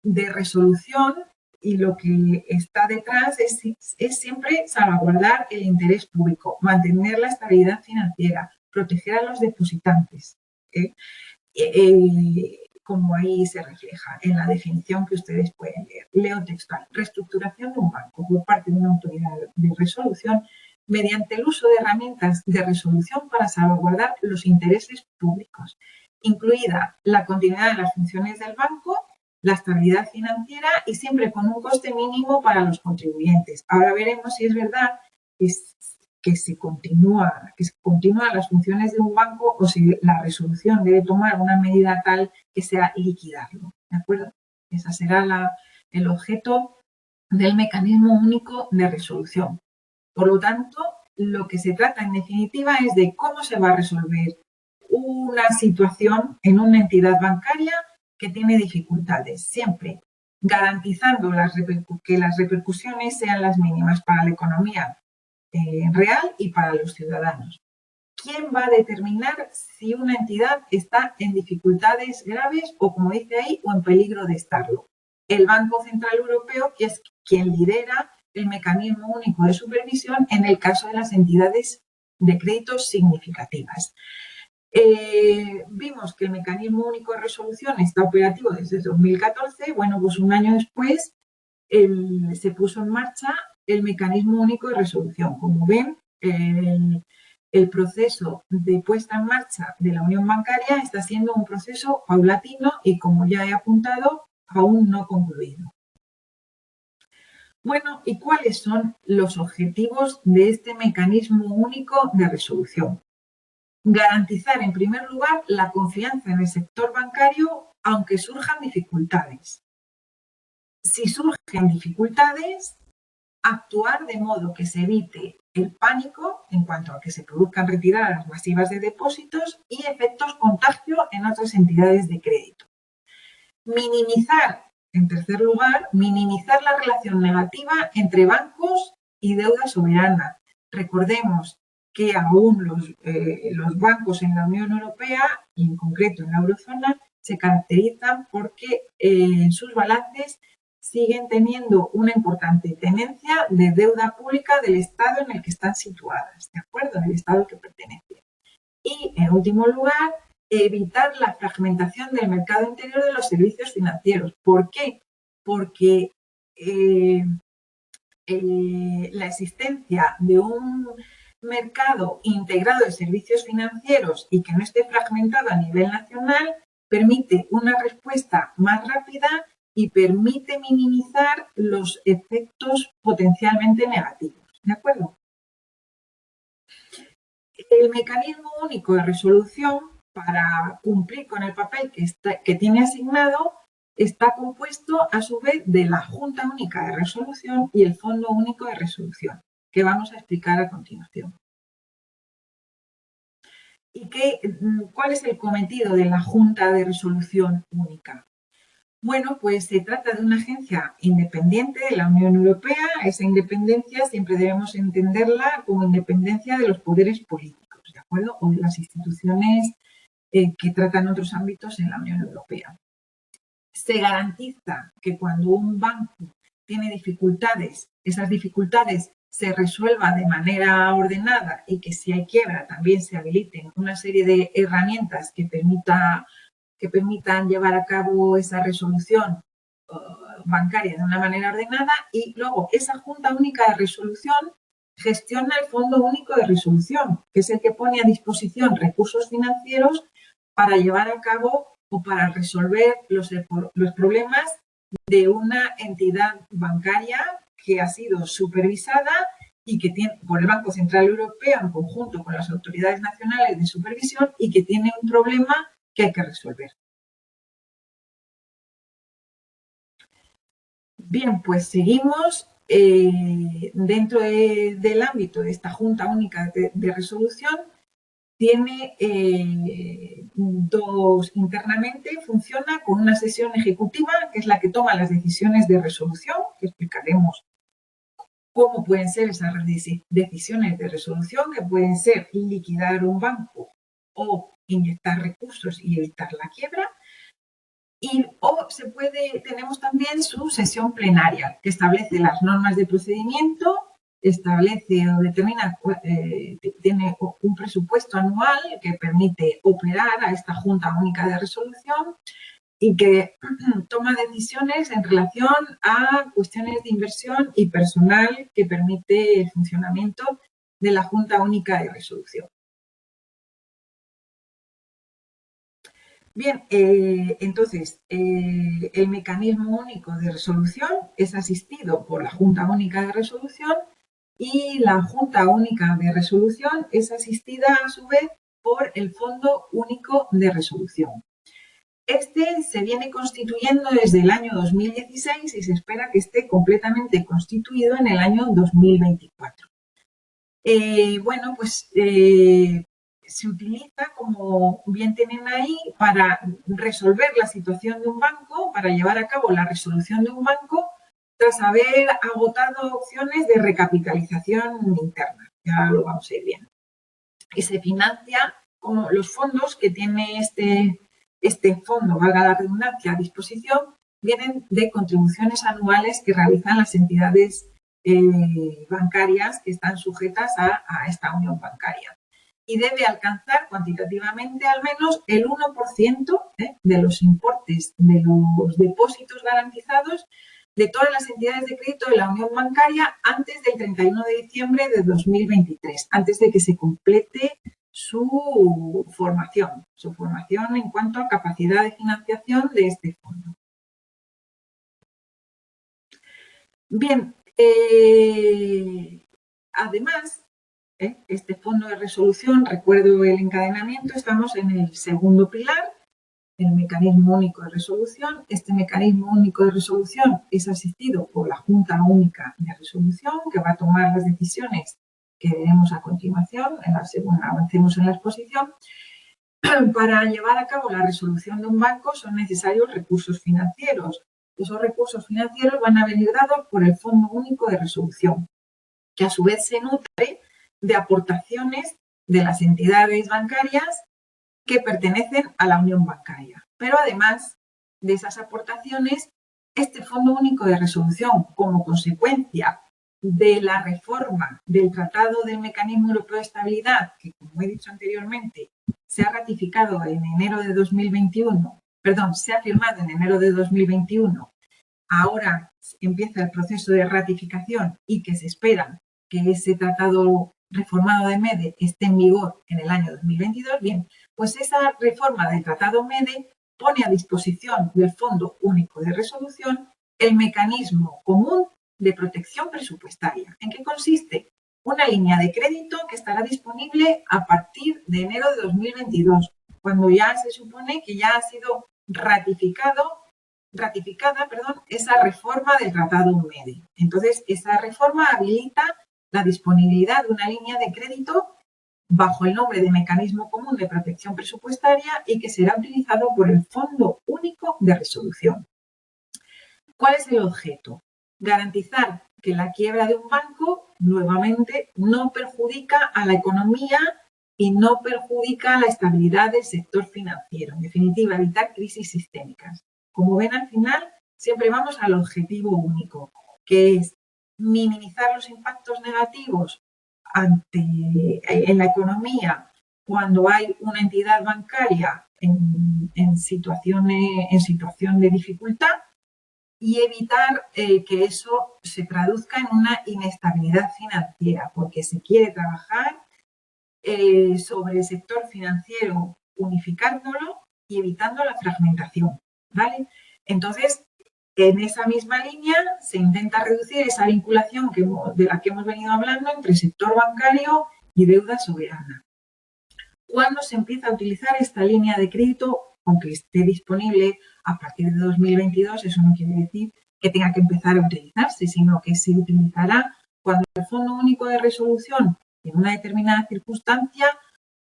de resolución y lo que está detrás es siempre salvaguardar el interés público, mantener la estabilidad financiera, proteger a los depositantes. ¿eh? Como ahí se refleja en la definición que ustedes pueden leer. Leo textual. Reestructuración de un banco por parte de una autoridad de resolución mediante el uso de herramientas de resolución para salvaguardar los intereses públicos, incluida la continuidad de las funciones del banco, la estabilidad financiera y siempre con un coste mínimo para los contribuyentes. Ahora veremos si es verdad que se continúan las funciones de un banco o si la resolución debe tomar una medida tal que sea liquidarlo, ¿de acuerdo? Ese será el objeto del mecanismo único de resolución. Por lo tanto, lo que se trata en definitiva es de cómo se va a resolver una situación en una entidad bancaria que tiene dificultades, siempre garantizando que las repercusiones sean las mínimas para la economía real y para los ciudadanos. ¿Quién va a determinar si una entidad está en dificultades graves o, como dice ahí, o en peligro de estarlo? El Banco Central Europeo, que es quien lidera el mecanismo único de supervisión en el caso de las entidades de créditos significativas. Vimos que el mecanismo único de resolución está operativo desde 2014. Bueno, pues un año después se puso en marcha el mecanismo único de resolución. Como ven, el proceso de puesta en marcha de la unión bancaria está siendo un proceso paulatino y, como ya he apuntado, aún no concluido. Bueno, ¿y cuáles son los objetivos de este mecanismo único de resolución? Garantizar, en primer lugar, la confianza en el sector bancario, aunque surjan dificultades. Si surgen dificultades, actuar de modo que se evite el pánico en cuanto a que se produzcan retiradas masivas de depósitos y efectos contagio en otras entidades de crédito. Minimizar, en tercer lugar, minimizar la relación negativa entre bancos y deuda soberana. Recordemos que aún los bancos en la Unión Europea, y en concreto en la eurozona, se caracterizan porque en sus balances siguen teniendo una importante tenencia de deuda pública del Estado en el que están situadas, ¿de acuerdo? En el Estado al que pertenecen. Y, en último lugar, evitar la fragmentación del mercado interior de los servicios financieros. ¿Por qué? Porque la existencia de un mercado integrado de servicios financieros y que no esté fragmentado a nivel nacional permite una respuesta más rápida y permite minimizar los efectos potencialmente negativos. ¿De acuerdo? El mecanismo único de resolución, para cumplir con el papel que tiene asignado, está compuesto a su vez de la Junta Única de Resolución y el Fondo Único de Resolución, que vamos a explicar a continuación. ¿Y cuál es el cometido de la Junta de Resolución Única? Bueno, pues se trata de una agencia independiente de la Unión Europea. Esa independencia siempre debemos entenderla como independencia de los poderes políticos, ¿de acuerdo? O de las instituciones que tratan otros ámbitos en la Unión Europea. Se garantiza que cuando un banco tiene dificultades, esas dificultades se resuelvan de manera ordenada y que si hay quiebra también se habiliten una serie de herramientas que permitan llevar a cabo esa resolución bancaria de una manera ordenada. Y luego esa Junta Única de Resolución gestiona el Fondo Único de Resolución, que es el que pone a disposición recursos financieros para llevar a cabo o para resolver los problemas de una entidad bancaria que ha sido supervisada y que tiene por el Banco Central Europeo en conjunto con las autoridades nacionales de supervisión y que tiene un problema que hay que resolver. Bien, pues seguimos dentro del ámbito de esta Junta Única de Resolución, tiene internamente funciona con una sesión ejecutiva, que es la que toma las decisiones de resolución, que explicaremos cómo pueden ser esas decisiones de resolución, que pueden ser liquidar un banco o inyectar recursos y evitar la quiebra. Tenemos también su sesión plenaria, que establece las normas de procedimiento, establece o determina, tiene un presupuesto anual que permite operar a esta Junta Única de Resolución y que toma decisiones en relación a cuestiones de inversión y personal que permite el funcionamiento de la Junta Única de Resolución. Bien, entonces, el mecanismo único de resolución es asistido por la Junta Única de Resolución y la Junta Única de Resolución es asistida a su vez por el Fondo Único de Resolución. Este se viene constituyendo desde el año 2016 y se espera que esté completamente constituido en el año 2024. Bueno, pues se utiliza, como bien tienen ahí, para resolver la situación de un banco, para llevar a cabo la resolución de un banco, tras haber agotado opciones de recapitalización interna. Ya lo vamos a ir viendo. Y se financia como los fondos que tiene este fondo, valga la redundancia, a disposición, vienen de contribuciones anuales que realizan las entidades bancarias que están sujetas a esta unión bancaria. Y debe alcanzar cuantitativamente al menos el 1% de los importes de los depósitos garantizados de todas las entidades de crédito de la unión bancaria antes del 31 de diciembre de 2023, antes de que se complete su formación en cuanto a capacidad de financiación de este fondo. Bien, además, este fondo de resolución, recuerdo el encadenamiento, estamos en el segundo pilar, el mecanismo único de resolución. Este mecanismo único de resolución es asistido por la Junta Única de Resolución, que va a tomar las decisiones que veremos a continuación, según avancemos en la exposición. Para llevar a cabo la resolución de un banco son necesarios recursos financieros. Esos recursos financieros van a venir dados por el Fondo Único de Resolución, que a su vez se nutre de aportaciones de las entidades bancarias que pertenecen a la unión bancaria. Pero además de esas aportaciones, este Fondo Único de Resolución, como consecuencia de la reforma del Tratado del Mecanismo Europeo de Estabilidad, que como he dicho anteriormente, se ha ratificado en enero de 2021, se ha firmado en enero de 2021, ahora empieza el proceso de ratificación y que se espera que ese tratado reformado de MEDE esté en vigor en el año 2022, bien, pues esa reforma del Tratado MEDE pone a disposición del Fondo Único de Resolución el mecanismo común de protección presupuestaria. ¿En qué consiste? Una línea de crédito que estará disponible a partir de enero de 2022, cuando ya se supone que ya ha sido ratificada esa reforma del Tratado MEDE. Entonces, esa reforma habilita la disponibilidad de una línea de crédito bajo el nombre de Mecanismo Común de Protección Presupuestaria y que será utilizado por el Fondo Único de Resolución. ¿Cuál es el objeto? Garantizar que la quiebra de un banco, nuevamente, no perjudica a la economía y no perjudica la estabilidad del sector financiero. En definitiva, evitar crisis sistémicas. Como ven, al final, siempre vamos al objetivo único, que es minimizar los impactos negativos en la economía cuando hay una entidad bancaria en situación de dificultad y evitar que eso se traduzca en una inestabilidad financiera, porque se quiere trabajar sobre el sector financiero unificándolo y evitando la fragmentación, ¿vale? Entonces, en esa misma línea se intenta reducir esa vinculación de la que hemos venido hablando entre el sector bancario y deuda soberana. ¿Cuándo se empieza a utilizar esta línea de crédito? Aunque esté disponible a partir de 2022, eso no quiere decir que tenga que empezar a utilizarse, sino que se utilizará cuando el Fondo Único de Resolución, en una determinada circunstancia,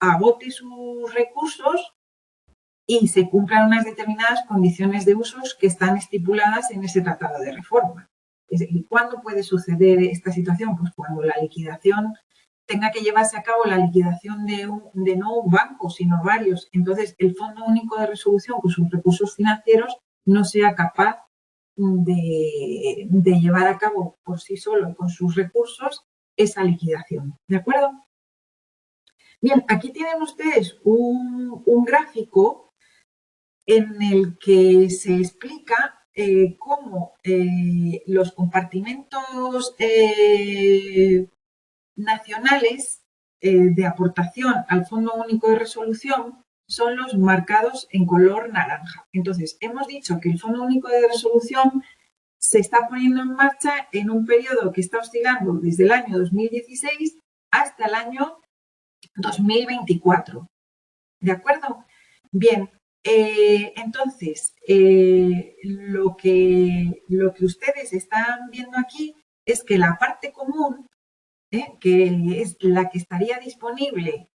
agote sus recursos y se cumplan unas determinadas condiciones de usos que están estipuladas en ese tratado de reforma. Es decir, ¿cuándo puede suceder esta situación? Pues cuando la liquidación tenga que llevarse a cabo la liquidación de no un banco, sino varios. Entonces, el Fondo Único de Resolución, con sus recursos financieros, no sea capaz de llevar a cabo por sí solo, con sus recursos, esa liquidación. ¿De acuerdo? Bien, aquí tienen ustedes un gráfico en el que se explica cómo los compartimentos nacionales de aportación al Fondo Único de Resolución son los marcados en color naranja. Entonces, hemos dicho que el Fondo Único de Resolución se está poniendo en marcha en un periodo que está oscilando desde el año 2016 hasta el año 2024. ¿De acuerdo? Bien, entonces, lo que ustedes están viendo aquí es que la parte común, que es la que estaría disponible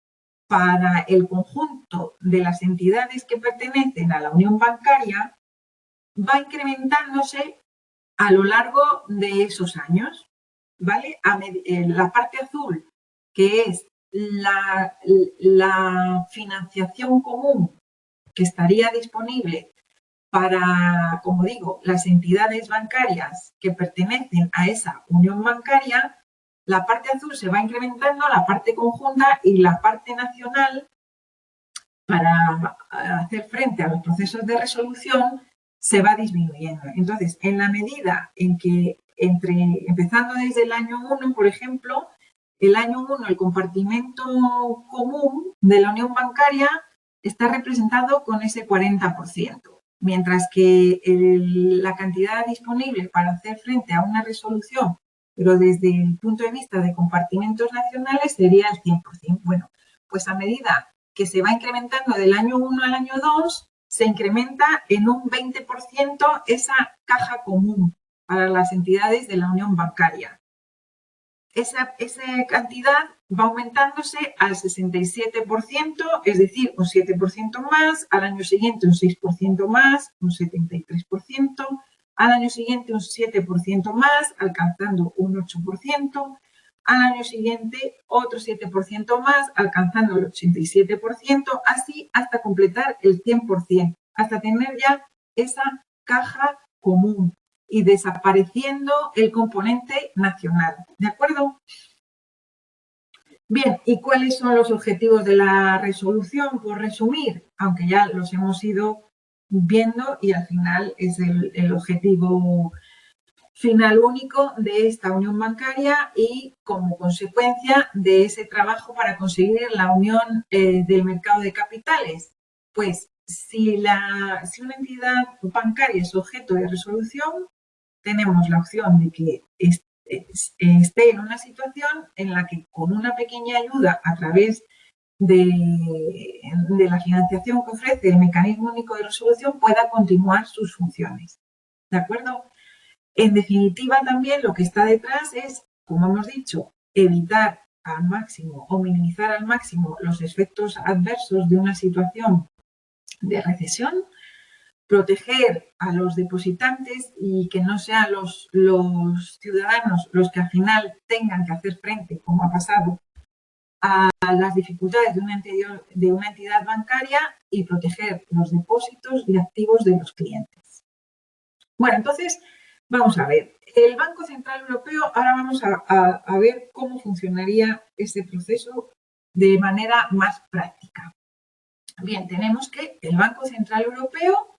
para el conjunto de las entidades que pertenecen a la Unión Bancaria, va incrementándose a lo largo de esos años, ¿vale? La parte azul, que es la financiación común que estaría disponible para, como digo, las entidades bancarias que pertenecen a esa unión bancaria, la parte azul se va incrementando, la parte conjunta y la parte nacional para hacer frente a los procesos de resolución se va disminuyendo. Entonces, en la medida en que empezando desde el año 1, por ejemplo, el año 1, el compartimento común de la unión bancaria está representado con ese 40%, mientras que la cantidad disponible para hacer frente a una resolución, pero desde el punto de vista de compartimentos nacionales, sería el 100%. Bueno, pues a medida que se va incrementando del año 1 al año 2, se incrementa en un 20% esa caja común para las entidades de la unión bancaria. Esa cantidad va aumentándose al 67%, es decir, un 7% más, al año siguiente un 6% más, un 73%, al año siguiente un 7% más, alcanzando un 8%, al año siguiente otro 7% más, alcanzando el 87%, así hasta completar el 100%, hasta tener ya esa caja común y desapareciendo el componente nacional. ¿De acuerdo? Bien, ¿y cuáles son los objetivos de la resolución? Por resumir, aunque ya los hemos ido viendo y al final es el objetivo final único de esta unión bancaria y como consecuencia de ese trabajo para conseguir la unión del mercado de capitales. Pues si una entidad bancaria es objeto de resolución, tenemos la opción de que esté en una situación en la que con una pequeña ayuda a través de la financiación que ofrece el mecanismo único de resolución pueda continuar sus funciones. ¿De acuerdo? En definitiva, también lo que está detrás es, como hemos dicho, evitar al máximo o minimizar al máximo los efectos adversos de una situación de recesión, proteger a los depositantes y que no sean los ciudadanos los que al final tengan que hacer frente, como ha pasado, a las dificultades de una entidad bancaria y proteger los depósitos y activos de los clientes. Bueno, entonces, vamos a ver. El Banco Central Europeo, ahora vamos a ver cómo funcionaría ese proceso de manera más práctica. Bien, tenemos que el Banco Central Europeo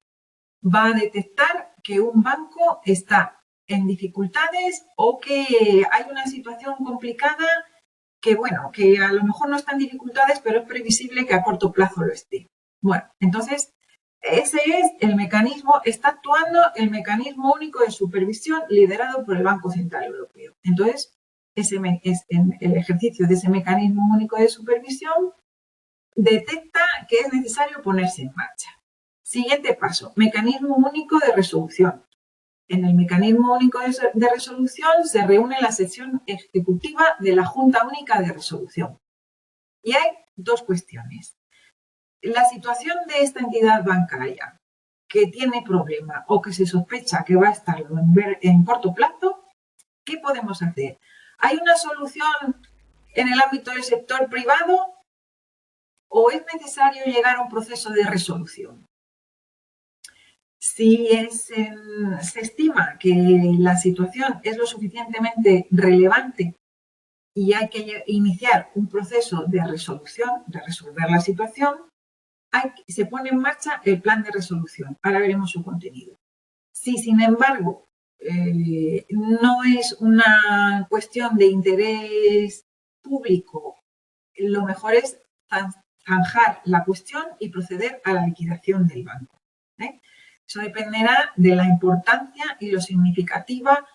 va a detectar que un banco está en dificultades o que hay una situación complicada que, bueno, que a lo mejor no está en dificultades, pero es previsible que a corto plazo lo esté. Bueno, entonces, ese es el mecanismo, está actuando el mecanismo único de supervisión liderado por el Banco Central Europeo. Entonces, el ejercicio de ese mecanismo único de supervisión detecta que es necesario ponerse en marcha. Siguiente paso, mecanismo único de resolución. En el mecanismo único de resolución se reúne la sección ejecutiva de la Junta Única de Resolución. Y hay dos cuestiones. La situación de esta entidad bancaria que tiene problema o que se sospecha que va a estar en corto plazo, ¿qué podemos hacer? ¿Hay una solución en el ámbito del sector privado o es necesario llegar a un proceso de resolución? Si se estima que la situación es lo suficientemente relevante y hay que iniciar un proceso de resolución, de resolver la situación, se pone en marcha el plan de resolución. Ahora veremos su contenido. Si, sin embargo, no es una cuestión de interés público, lo mejor es zanjar la cuestión y proceder a la liquidación del banco. Eso dependerá de la importancia y lo significativa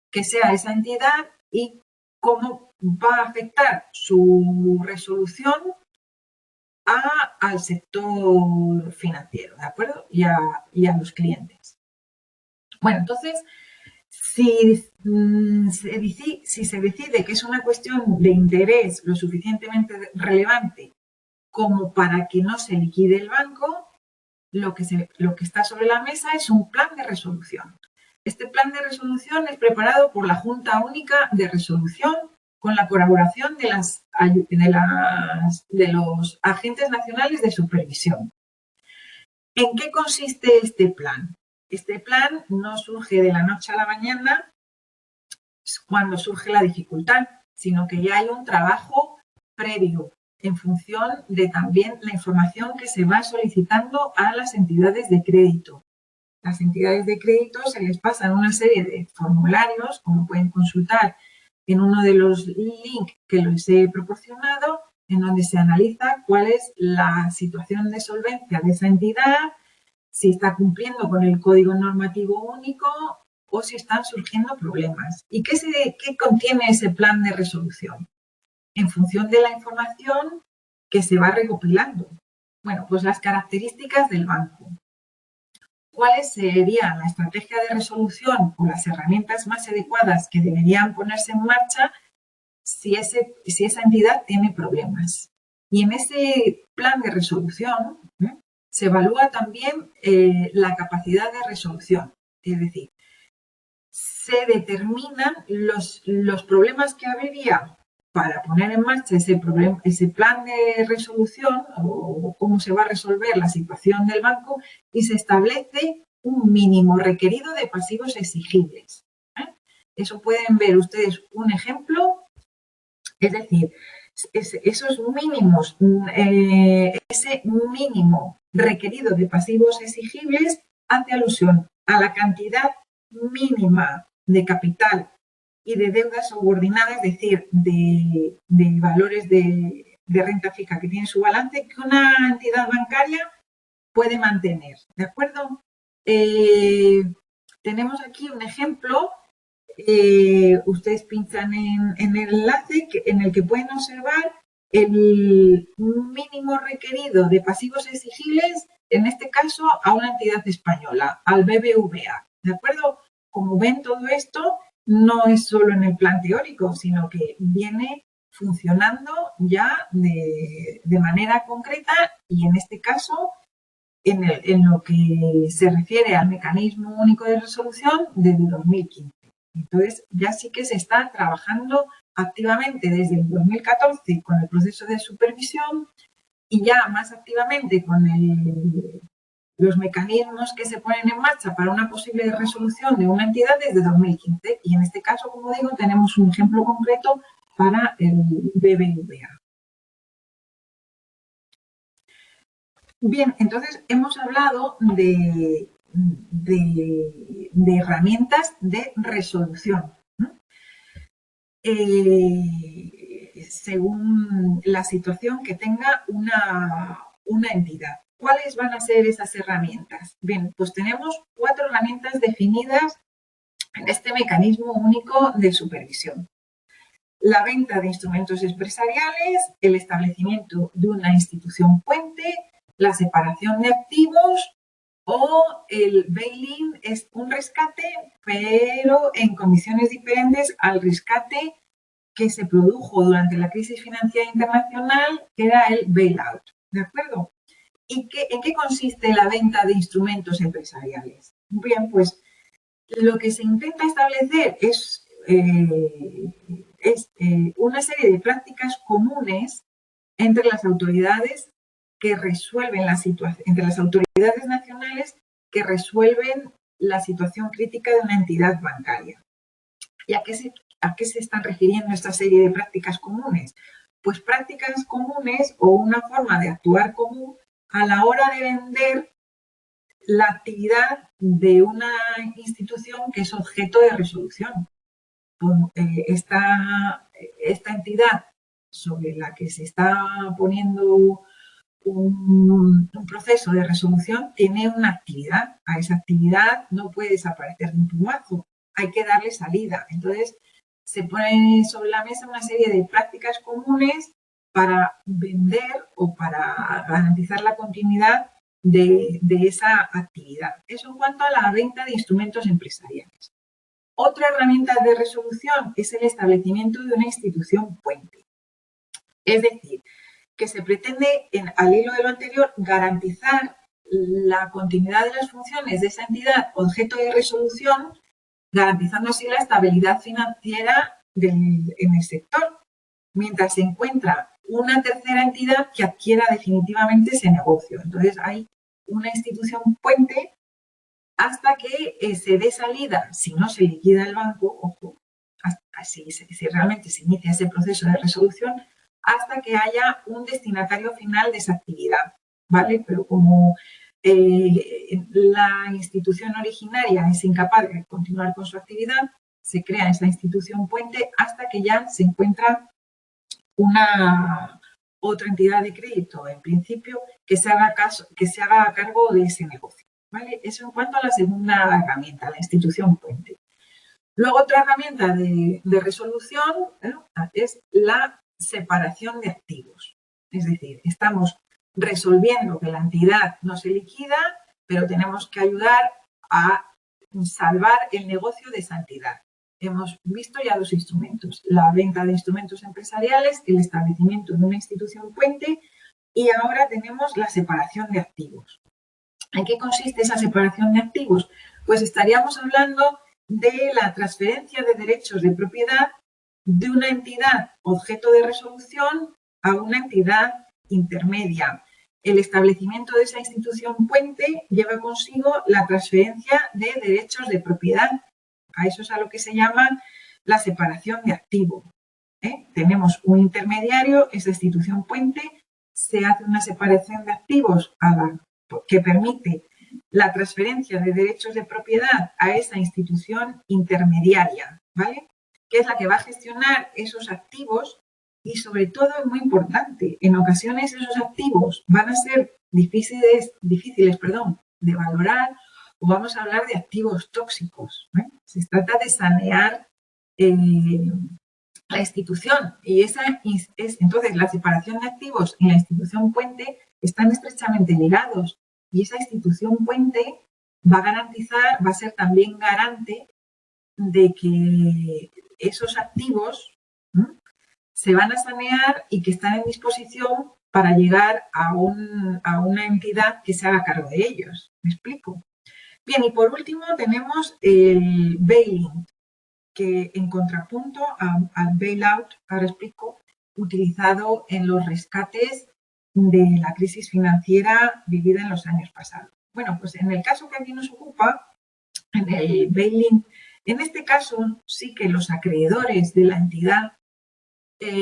que sea esa entidad y cómo va a afectar su resolución al sector financiero, ¿de acuerdo? Y a los clientes. Bueno, entonces, si se decide que es una cuestión de interés lo suficientemente relevante como para que no se liquide el banco, lo que está sobre la mesa es un plan de resolución. Este plan de resolución es preparado por la Junta Única de Resolución con la colaboración de los agentes nacionales de supervisión. ¿En qué consiste este plan? Este plan no surge de la noche a la mañana cuando surge la dificultad, sino que ya hay un trabajo previo en función de también la información que se va solicitando a las entidades de crédito. Las entidades de crédito se les pasan una serie de formularios, como pueden consultar en uno de los links que les he proporcionado, en donde se analiza cuál es la situación de solvencia de esa entidad, si está cumpliendo con el Código Normativo Único o si están surgiendo problemas. ¿Y qué contiene ese plan de resolución? En función de la información que se va recopilando. Bueno, pues las características del banco. ¿Cuáles serían la estrategia de resolución o las herramientas más adecuadas que deberían ponerse en marcha si esa entidad tiene problemas? Y en ese plan de resolución se evalúa también la capacidad de resolución. Es decir, se determinan los problemas que habría para poner en marcha ese plan de resolución o cómo se va a resolver la situación del banco y se establece un mínimo requerido de pasivos exigibles. Eso pueden ver ustedes un ejemplo, es decir, esos mínimos, ese mínimo requerido de pasivos exigibles hace alusión a la cantidad mínima de capital y de deudas subordinadas, es decir, de valores de renta fija que tiene su balance, que una entidad bancaria puede mantener. ¿De acuerdo? Tenemos aquí un ejemplo. Ustedes pinchan en el enlace en el que pueden observar el mínimo requerido de pasivos exigibles, en este caso a una entidad española, al BBVA. ¿De acuerdo? Como ven, todo esto no es solo en el plan teórico, sino que viene funcionando ya de manera concreta y en este caso en lo que se refiere al mecanismo único de resolución desde 2015. Entonces, ya sí que se está trabajando activamente desde el 2014 con el proceso de supervisión y ya más activamente con los mecanismos que se ponen en marcha para una posible resolución de una entidad desde 2015. Y en este caso, como digo, tenemos un ejemplo concreto para el BBVA. Bien, entonces hemos hablado de herramientas de resolución, ¿no? Según la situación que tenga una entidad. ¿Cuáles van a ser esas herramientas? Bien, pues tenemos 4 herramientas definidas en este mecanismo único de supervisión. La venta de instrumentos empresariales, el establecimiento de una institución puente, la separación de activos O el bail-in es un rescate, pero en condiciones diferentes al rescate que se produjo durante la crisis financiera internacional, que era el bailout, ¿de acuerdo? ¿Y en qué consiste la venta de instrumentos empresariales? Bien, pues lo que se intenta establecer es una serie de prácticas comunes entre las autoridades que resuelven la situación, entre las autoridades nacionales que resuelven la situación crítica de una entidad bancaria. ¿Y a qué se están refiriendo esta serie de prácticas comunes? Pues prácticas comunes o una forma de actuar común a la hora de vender la actividad de una institución que es objeto de resolución. Esta entidad sobre la que se está poniendo un proceso de resolución tiene una actividad. A esa actividad no puede desaparecer de un plumazo, hay que darle salida. Entonces, se pone sobre la mesa una serie de prácticas comunes para vender o para garantizar la continuidad de esa actividad. Eso en cuanto a la venta de instrumentos empresariales. Otra herramienta de resolución es el establecimiento de una institución puente. Es decir, que se pretende, al hilo de lo anterior, garantizar la continuidad de las funciones de esa entidad objeto de resolución, garantizando así la estabilidad financiera en el sector, mientras se encuentra una tercera entidad que adquiera definitivamente ese negocio. Entonces, hay una institución puente hasta que se dé salida, si no se liquida el banco, ojo, si realmente se inicia ese proceso de resolución, hasta que haya un destinatario final de esa actividad, ¿vale? Pero como la institución originaria es incapaz de continuar con su actividad, se crea esa institución puente hasta que ya se encuentra una otra entidad de crédito, en principio, que se haga cargo de ese negocio, ¿vale? Eso en cuanto a la segunda herramienta, la institución puente. Luego, otra herramienta de resolución es la separación de activos. Es decir, estamos resolviendo que la entidad no se liquida, pero tenemos que ayudar a salvar el negocio de esa entidad. Hemos visto ya dos instrumentos, la venta de instrumentos empresariales, el establecimiento de una institución puente y ahora tenemos la separación de activos. ¿En qué consiste esa separación de activos? Pues estaríamos hablando de la transferencia de derechos de propiedad de una entidad objeto de resolución a una entidad intermedia. El establecimiento de esa institución puente lleva consigo la transferencia de derechos de propiedad. A eso es a lo que se llama la separación de activos. Tenemos un intermediario, esa institución puente, se hace una separación de activos que permite la transferencia de derechos de propiedad a esa institución intermediaria, ¿vale? Que es la que va a gestionar esos activos y sobre todo es muy importante, en ocasiones esos activos van a ser difíciles de valorar o vamos a hablar de activos tóxicos. Se trata de sanear la institución y entonces la separación de activos y la institución puente están estrechamente ligados y esa institución puente va a ser también garante de que esos activos se van a sanear y que están en disposición para llegar a una entidad que se haga cargo de ellos. ¿Me explico? Bien, y por último tenemos el bail-in, que en contrapunto al bailout, ahora explico, utilizado en los rescates de la crisis financiera vivida en los años pasados. Bueno, pues en el caso que aquí nos ocupa, en el bail-in, en este caso sí que los acreedores de la entidad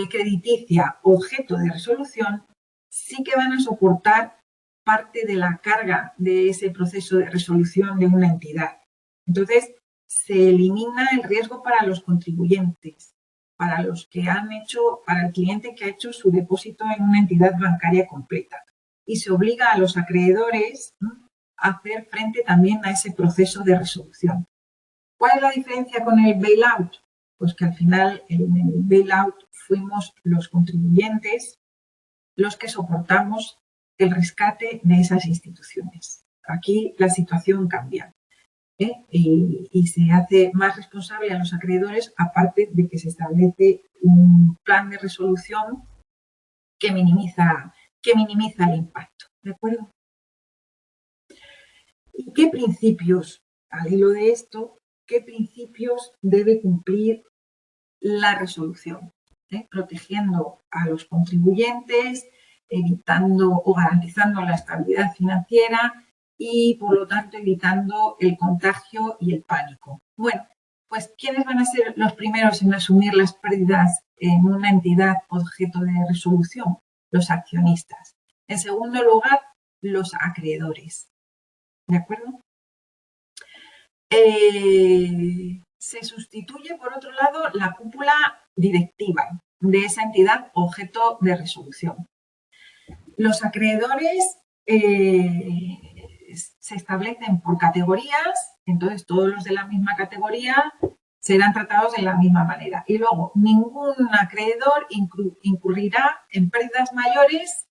crediticia objeto de resolución sí que van a soportar parte de la carga de ese proceso de resolución de una entidad. Entonces, se elimina el riesgo para los contribuyentes, para el cliente que ha hecho su depósito en una entidad bancaria completa. Y se obliga a los acreedores a hacer frente también a ese proceso de resolución. ¿Cuál es la diferencia con el bailout? Pues que al final en el bailout fuimos los contribuyentes los que soportamos el rescate de esas instituciones. aquí la situación cambia. Y se hace más responsable a los acreedores, aparte de que se establece un plan de resolución que minimiza el impacto. ¿De acuerdo? ¿Y qué principios, al hilo de esto, qué principios debe cumplir la resolución? Protegiendo a los contribuyentes, evitando o garantizando la estabilidad financiera y, por lo tanto, evitando el contagio y el pánico. Bueno, pues, ¿quiénes van a ser los primeros en asumir las pérdidas en una entidad objeto de resolución? Los accionistas. En segundo lugar, los acreedores. ¿De acuerdo? Se sustituye, por otro lado, la cúpula directiva de esa entidad objeto de resolución. Los acreedores se establecen por categorías, entonces todos los de la misma categoría serán tratados de la misma manera. Y luego, ningún acreedor incurrirá en pérdidas mayores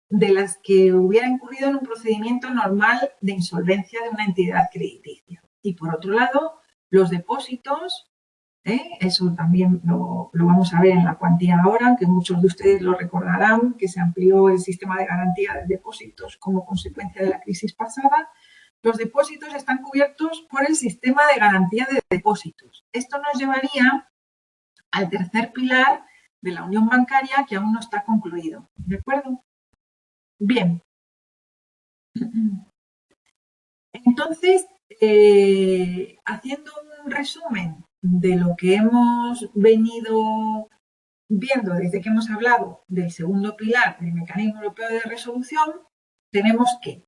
de las que hubiera incurrido en un procedimiento normal de insolvencia de una entidad crediticia. Y por otro lado, los depósitos, eso también lo vamos a ver en la cuantía ahora, aunque muchos de ustedes lo recordarán, que se amplió el sistema de garantía de depósitos como consecuencia de la crisis pasada. Los depósitos están cubiertos por el sistema de garantía de depósitos. Esto nos llevaría al tercer pilar de la unión bancaria, que aún no está concluido. ¿De acuerdo? Bien. Entonces, haciendo un resumen de lo que hemos venido viendo desde que hemos hablado del segundo pilar del Mecanismo Europeo de Resolución, tenemos que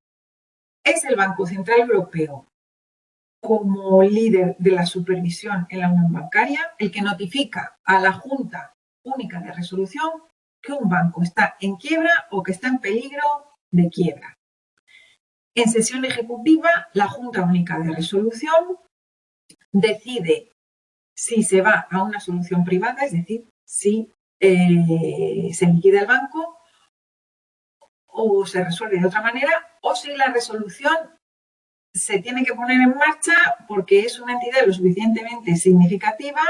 es el Banco Central Europeo, como líder de la supervisión en la unión bancaria, el que notifica a la Junta Única de Resolución que un banco está en quiebra o que está en peligro de quiebra. En sesión ejecutiva, la Junta Única de Resolución decide si se va a una solución privada, es decir, si se liquida el banco o se resuelve de otra manera, o si la resolución se tiene que poner en marcha porque es una entidad lo suficientemente significativa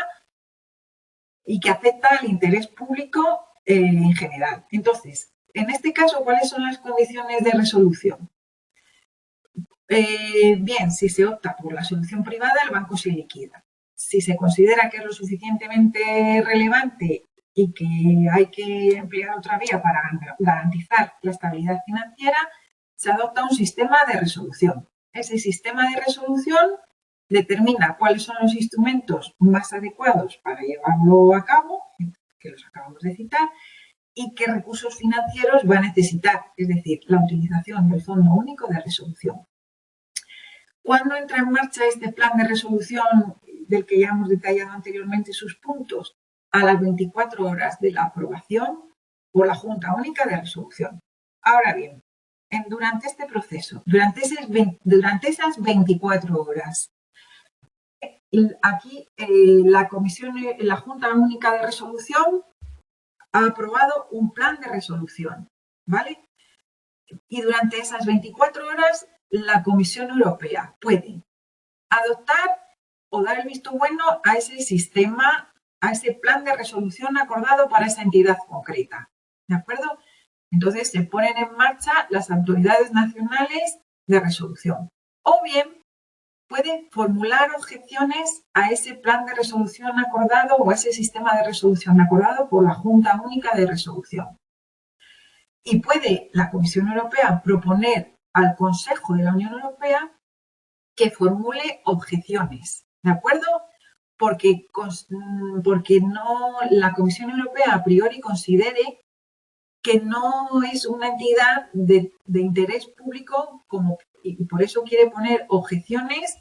y que afecta al interés público en general. Entonces, en este caso, ¿cuáles son las condiciones de resolución? Bien, si se opta por la solución privada, el banco se liquida. Si se considera que es lo suficientemente relevante y que hay que emplear otra vía para garantizar la estabilidad financiera, se adopta un sistema de resolución. Ese sistema de resolución determina cuáles son los instrumentos más adecuados para llevarlo a cabo, que los acabamos de citar, y qué recursos financieros va a necesitar, es decir, la utilización del Fondo Único de Resolución. ¿Cuándo entra en marcha este plan de resolución del que ya hemos detallado anteriormente sus puntos? A las 24 horas de la aprobación por la Junta Única de Resolución. Ahora bien, durante este proceso, durante esas 24 horas, aquí la Junta Única de Resolución ha aprobado un plan de resolución, ¿vale? Y durante esas 24 horas, la Comisión Europea puede adoptar o dar el visto bueno a ese sistema, a ese plan de resolución acordado para esa entidad concreta. ¿De acuerdo? Entonces se ponen en marcha las autoridades nacionales de resolución. O bien puede formular objeciones a ese plan de resolución acordado o a ese sistema de resolución acordado por la Junta Única de Resolución. Y puede la Comisión Europea proponer al Consejo de la Unión Europea que formule objeciones, ¿de acuerdo? Porque no, la Comisión Europea a priori considere que no es una entidad de interés público y por eso quiere poner objeciones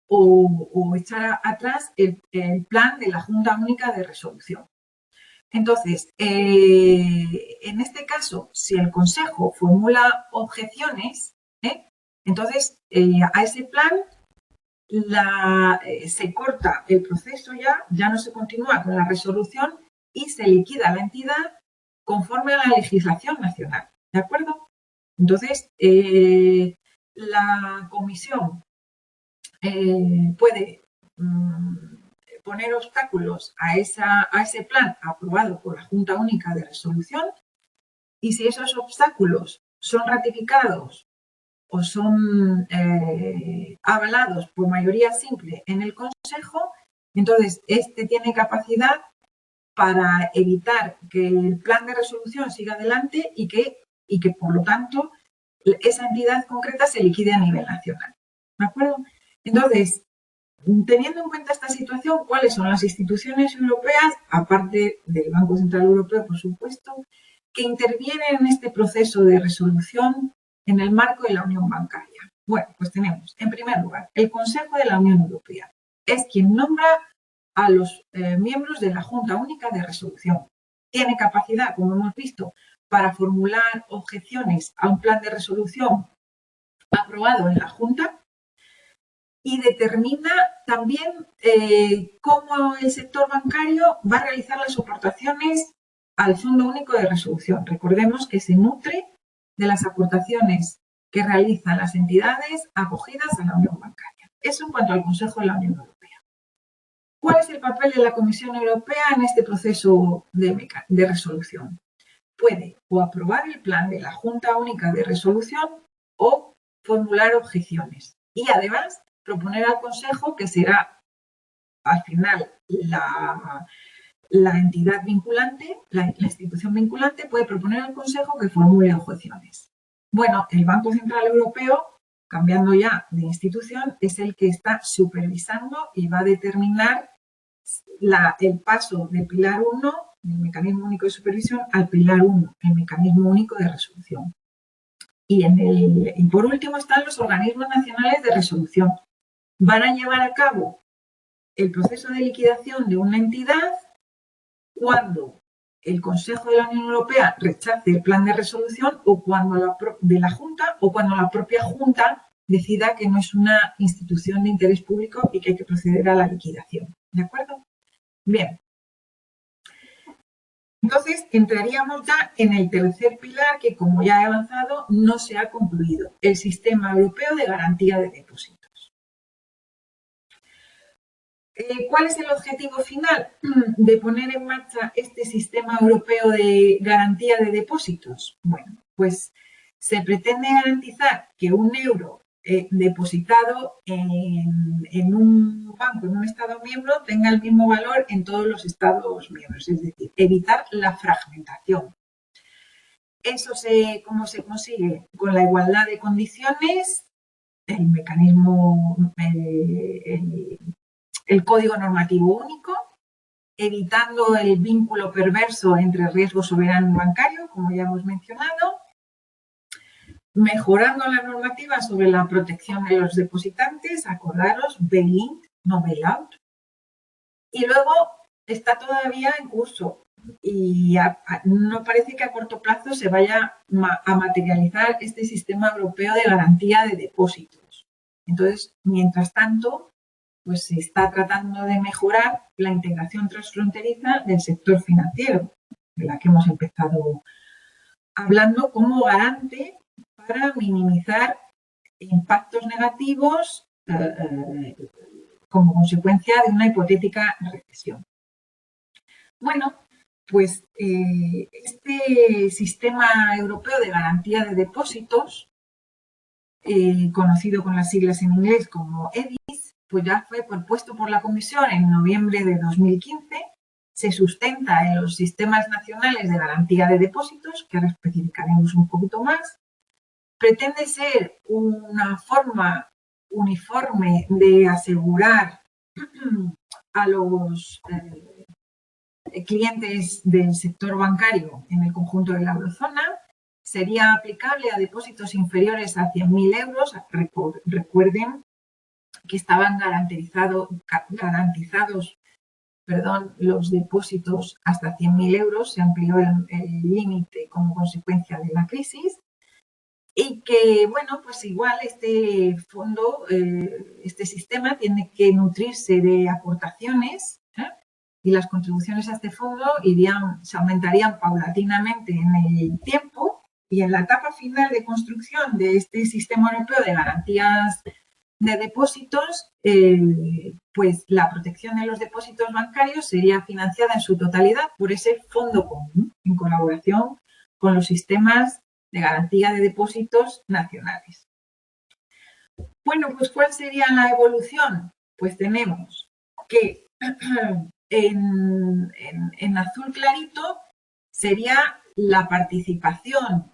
o echar atrás el plan de la Junta Única de Resolución. Entonces, en este caso, si el Consejo formula objeciones, entonces a ese plan se corta el proceso ya no se continúa con la resolución y se liquida la entidad conforme a la legislación nacional, ¿de acuerdo? Entonces, la Comisión puede poner obstáculos a ese plan aprobado por la Junta Única de Resolución, y si esos obstáculos son ratificados o son avalados por mayoría simple en el Consejo, entonces este tiene capacidad para evitar que el plan de resolución siga adelante y que por lo tanto esa entidad concreta se liquide a nivel nacional. ¿De acuerdo? Entonces, teniendo en cuenta esta situación, ¿cuáles son las instituciones europeas, aparte del Banco Central Europeo, por supuesto, que intervienen en este proceso de resolución en el marco de la Unión Bancaria? Bueno, pues tenemos, en primer lugar, el Consejo de la Unión Europea. Es quien nombra a los miembros de la Junta Única de Resolución. Tiene capacidad, como hemos visto, para formular objeciones a un plan de resolución aprobado en la Junta, y determina también cómo el sector bancario va a realizar las aportaciones al Fondo Único de Resolución. Recordemos que se nutre de las aportaciones que realizan las entidades acogidas a la Unión Bancaria. Eso en cuanto al Consejo de la Unión Europea. ¿Cuál es el papel de la Comisión Europea en este proceso de resolución? Puede o aprobar el plan de la Junta Única de Resolución o formular objeciones. Y además proponer al Consejo, que será al final la entidad vinculante, la institución vinculante, puede proponer al Consejo que formule objeciones. Bueno, el Banco Central Europeo, cambiando ya de institución, es el que está supervisando y va a determinar el paso del Pilar 1, del Mecanismo Único de Supervisión, al Pilar 1, el Mecanismo Único de Resolución. Y por último están los organismos nacionales de resolución. Van a llevar a cabo el proceso de liquidación de una entidad cuando el Consejo de la Unión Europea rechace el plan de resolución o cuando de la Junta o cuando la propia Junta decida que no es una institución de interés público y que hay que proceder a la liquidación. ¿De acuerdo? Bien. Entonces, entraríamos ya en el tercer pilar que, como ya he avanzado, no se ha concluido, el Sistema Europeo de Garantía de Depósitos. ¿Cuál es el objetivo final de poner en marcha este Sistema Europeo de Garantía de Depósitos? Bueno, pues se pretende garantizar que un euro depositado en un banco, en un Estado miembro, tenga el mismo valor en todos los Estados miembros, es decir, evitar la fragmentación. ¿Eso cómo se consigue? Con la igualdad de condiciones, el mecanismo, el código normativo único, evitando el vínculo perverso entre riesgo soberano y bancario, como ya hemos mencionado, mejorando la normativa sobre la protección de los depositantes, acordaros, bail-in, no bail-out, y luego está todavía en curso y no parece que a corto plazo se vaya a materializar este sistema europeo de garantía de depósitos. Entonces, mientras tanto, pues se está tratando de mejorar la integración transfronteriza del sector financiero, de la que hemos empezado hablando, como garante para minimizar impactos negativos como consecuencia de una hipotética recesión. Bueno, pues este sistema europeo de garantía de depósitos, conocido con las siglas en inglés como EDIS, pues ya fue propuesto por la Comisión en noviembre de 2015, se sustenta en los sistemas nacionales de garantía de depósitos, que ahora especificaremos un poquito más, pretende ser una forma uniforme de asegurar a los clientes del sector bancario en el conjunto de la eurozona. Sería aplicable a depósitos inferiores a 100.000 euros. Recuerden que estaban garantizados los depósitos hasta 100.000 euros. Se amplió el límite como consecuencia de la crisis. Y que, bueno, pues igual este fondo, este sistema tiene que nutrirse de aportaciones, y las contribuciones a este fondo se aumentarían paulatinamente en el tiempo y en la etapa final de construcción de este sistema europeo de garantías de depósitos, pues la protección de los depósitos bancarios sería financiada en su totalidad por ese fondo común, en colaboración con los sistemas de garantía de depósitos nacionales. Bueno, pues ¿cuál sería la evolución? Pues tenemos que en azul clarito sería la participación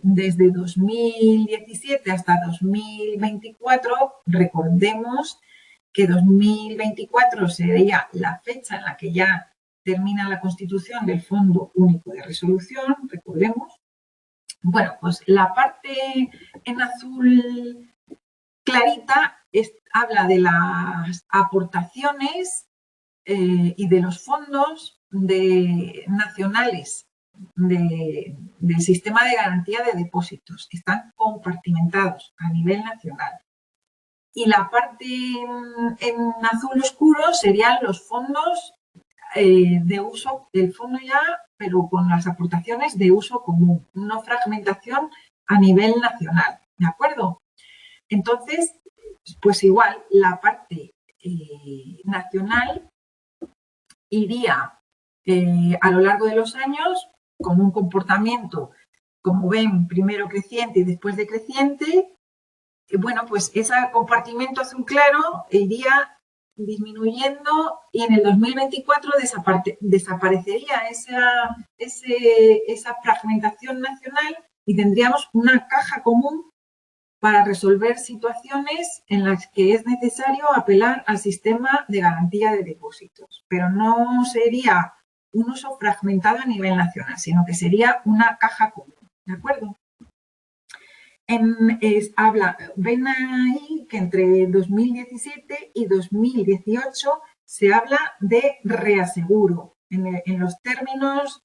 desde 2017 hasta 2024. Recordemos que 2024 sería la fecha en la que ya termina la constitución del Fondo Único de Resolución, recordemos. Bueno, pues la parte en azul clarita habla de las aportaciones y de los fondos nacionales del sistema de garantía de depósitos. Están compartimentados a nivel nacional. Y la parte en azul oscuro serían los fondos de uso del fondo ya, pero con las aportaciones de uso común, no fragmentación a nivel nacional, ¿de acuerdo? Entonces, pues igual la parte nacional iría a lo largo de los años con un comportamiento, como ven, primero creciente y después decreciente. Bueno, pues ese compartimento azul claro iría disminuyendo y en el 2024 desaparecería esa fragmentación nacional y tendríamos una caja común para resolver situaciones en las que es necesario apelar al sistema de garantía de depósitos. Pero no sería un uso fragmentado a nivel nacional, sino que sería una caja común, ¿de acuerdo? Ven ahí que entre 2017 y 2018 se habla de reaseguro, en los términos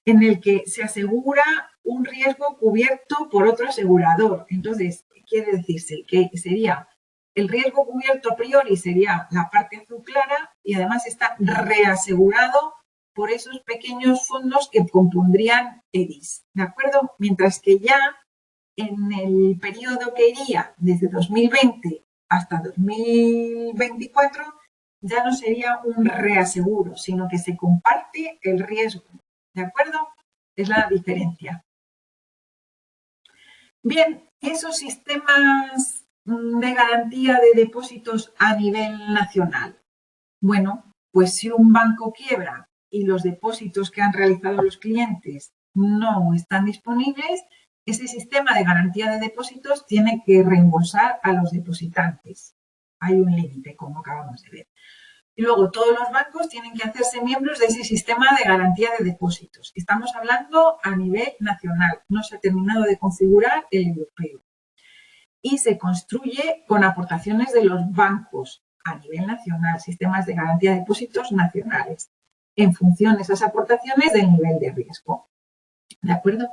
en el que se asegura un riesgo cubierto por otro asegurador. Entonces, quiere decirse que sería el riesgo cubierto a priori sería la parte azul clara y además está reasegurado por esos pequeños fondos que compondrían EDIS, ¿de acuerdo? Mientras que ya en el periodo que iría desde 2020 hasta 2024 ya no sería un reaseguro, sino que se comparte el riesgo, ¿de acuerdo? Es la diferencia. Bien, esos sistemas de garantía de depósitos a nivel nacional. Bueno, pues si un banco quiebra y los depósitos que han realizado los clientes no están disponibles, ese sistema de garantía de depósitos tiene que reembolsar a los depositantes. Hay un límite, como acabamos de ver. Y luego todos los bancos tienen que hacerse miembros de ese sistema de garantía de depósitos. Estamos hablando a nivel nacional, no se ha terminado de configurar el europeo. Y se construye con aportaciones de los bancos a nivel nacional, sistemas de garantía de depósitos nacionales, en función de esas aportaciones del nivel de riesgo. ¿De acuerdo?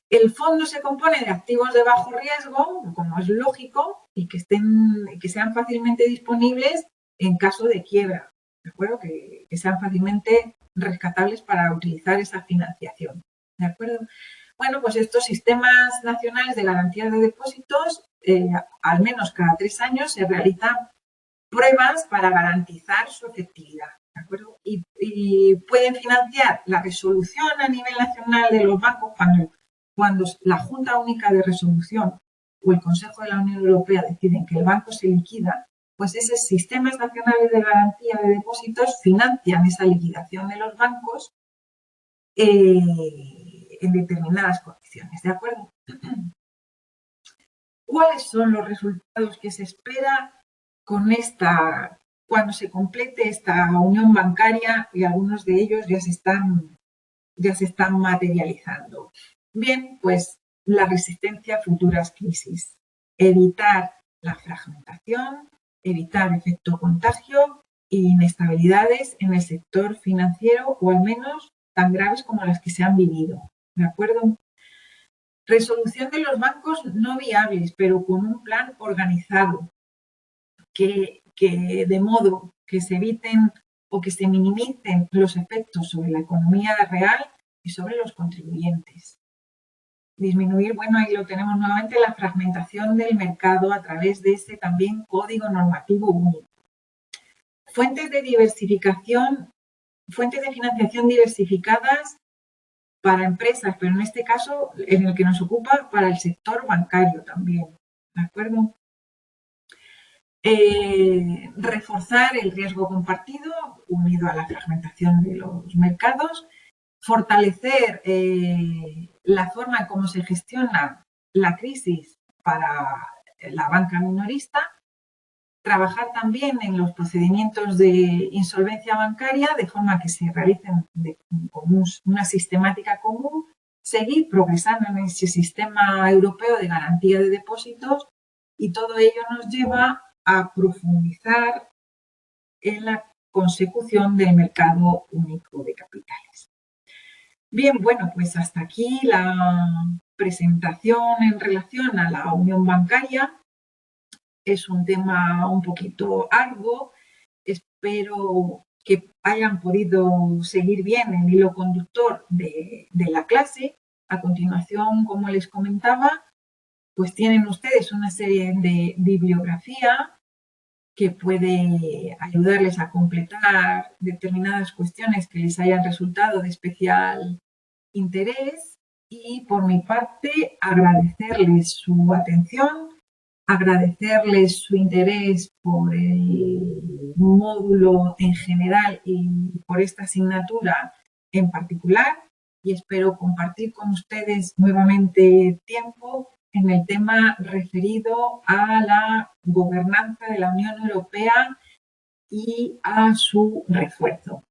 El fondo se compone de activos de bajo riesgo, como es lógico, y que sean fácilmente disponibles en caso de quiebra, ¿de acuerdo? Que sean fácilmente rescatables para utilizar esa financiación, ¿de acuerdo? Bueno, pues estos sistemas nacionales de garantía de depósitos, al menos cada 3 años se realizan pruebas para garantizar su efectividad, ¿de acuerdo? Y pueden financiar la resolución a nivel nacional de los bancos cuando la Junta Única de Resolución o el Consejo de la Unión Europea deciden que el banco se liquida, pues esos sistemas nacionales de garantía de depósitos financian esa liquidación de los bancos en determinadas condiciones, ¿de acuerdo? ¿Cuáles son los resultados que se espera cuando se complete esta unión bancaria? Y algunos de ellos ya se están materializando. Bien, pues la resistencia a futuras crisis, evitar la fragmentación, evitar efecto contagio e inestabilidades en el sector financiero, o al menos tan graves como las que se han vivido, ¿de acuerdo? Resolución de los bancos no viables, pero con un plan organizado, que de modo que se eviten o que se minimicen los efectos sobre la economía real y sobre los contribuyentes. disminuir, bueno, ahí lo tenemos nuevamente, la fragmentación del mercado a través de ese también código normativo único. Fuentes de diversificación, fuentes de financiación diversificadas para empresas, pero en este caso, en el que nos ocupa, para el sector bancario también, ¿de acuerdo? Reforzar el riesgo compartido unido a la fragmentación de los mercados, fortalecer la forma en cómo se gestiona la crisis para la banca minorista, trabajar también en los procedimientos de insolvencia bancaria de forma que se realicen con una sistemática común, seguir progresando en ese sistema europeo de garantía de depósitos y todo ello nos lleva a profundizar en la consecución del mercado único de capitales. Bien, bueno, pues hasta aquí la presentación en relación a la unión bancaria. Es un tema un poquito arduo. Espero que hayan podido seguir bien el hilo conductor de la clase. A continuación, como les comentaba, pues tienen ustedes una serie de bibliografía que puede ayudarles a completar determinadas cuestiones que les hayan resultado de especial interés y por mi parte agradecerles su atención, agradecerles su interés por el módulo en general y por esta asignatura en particular y espero compartir con ustedes nuevamente tiempo en el tema referido a la gobernanza de la Unión Europea y a su refuerzo.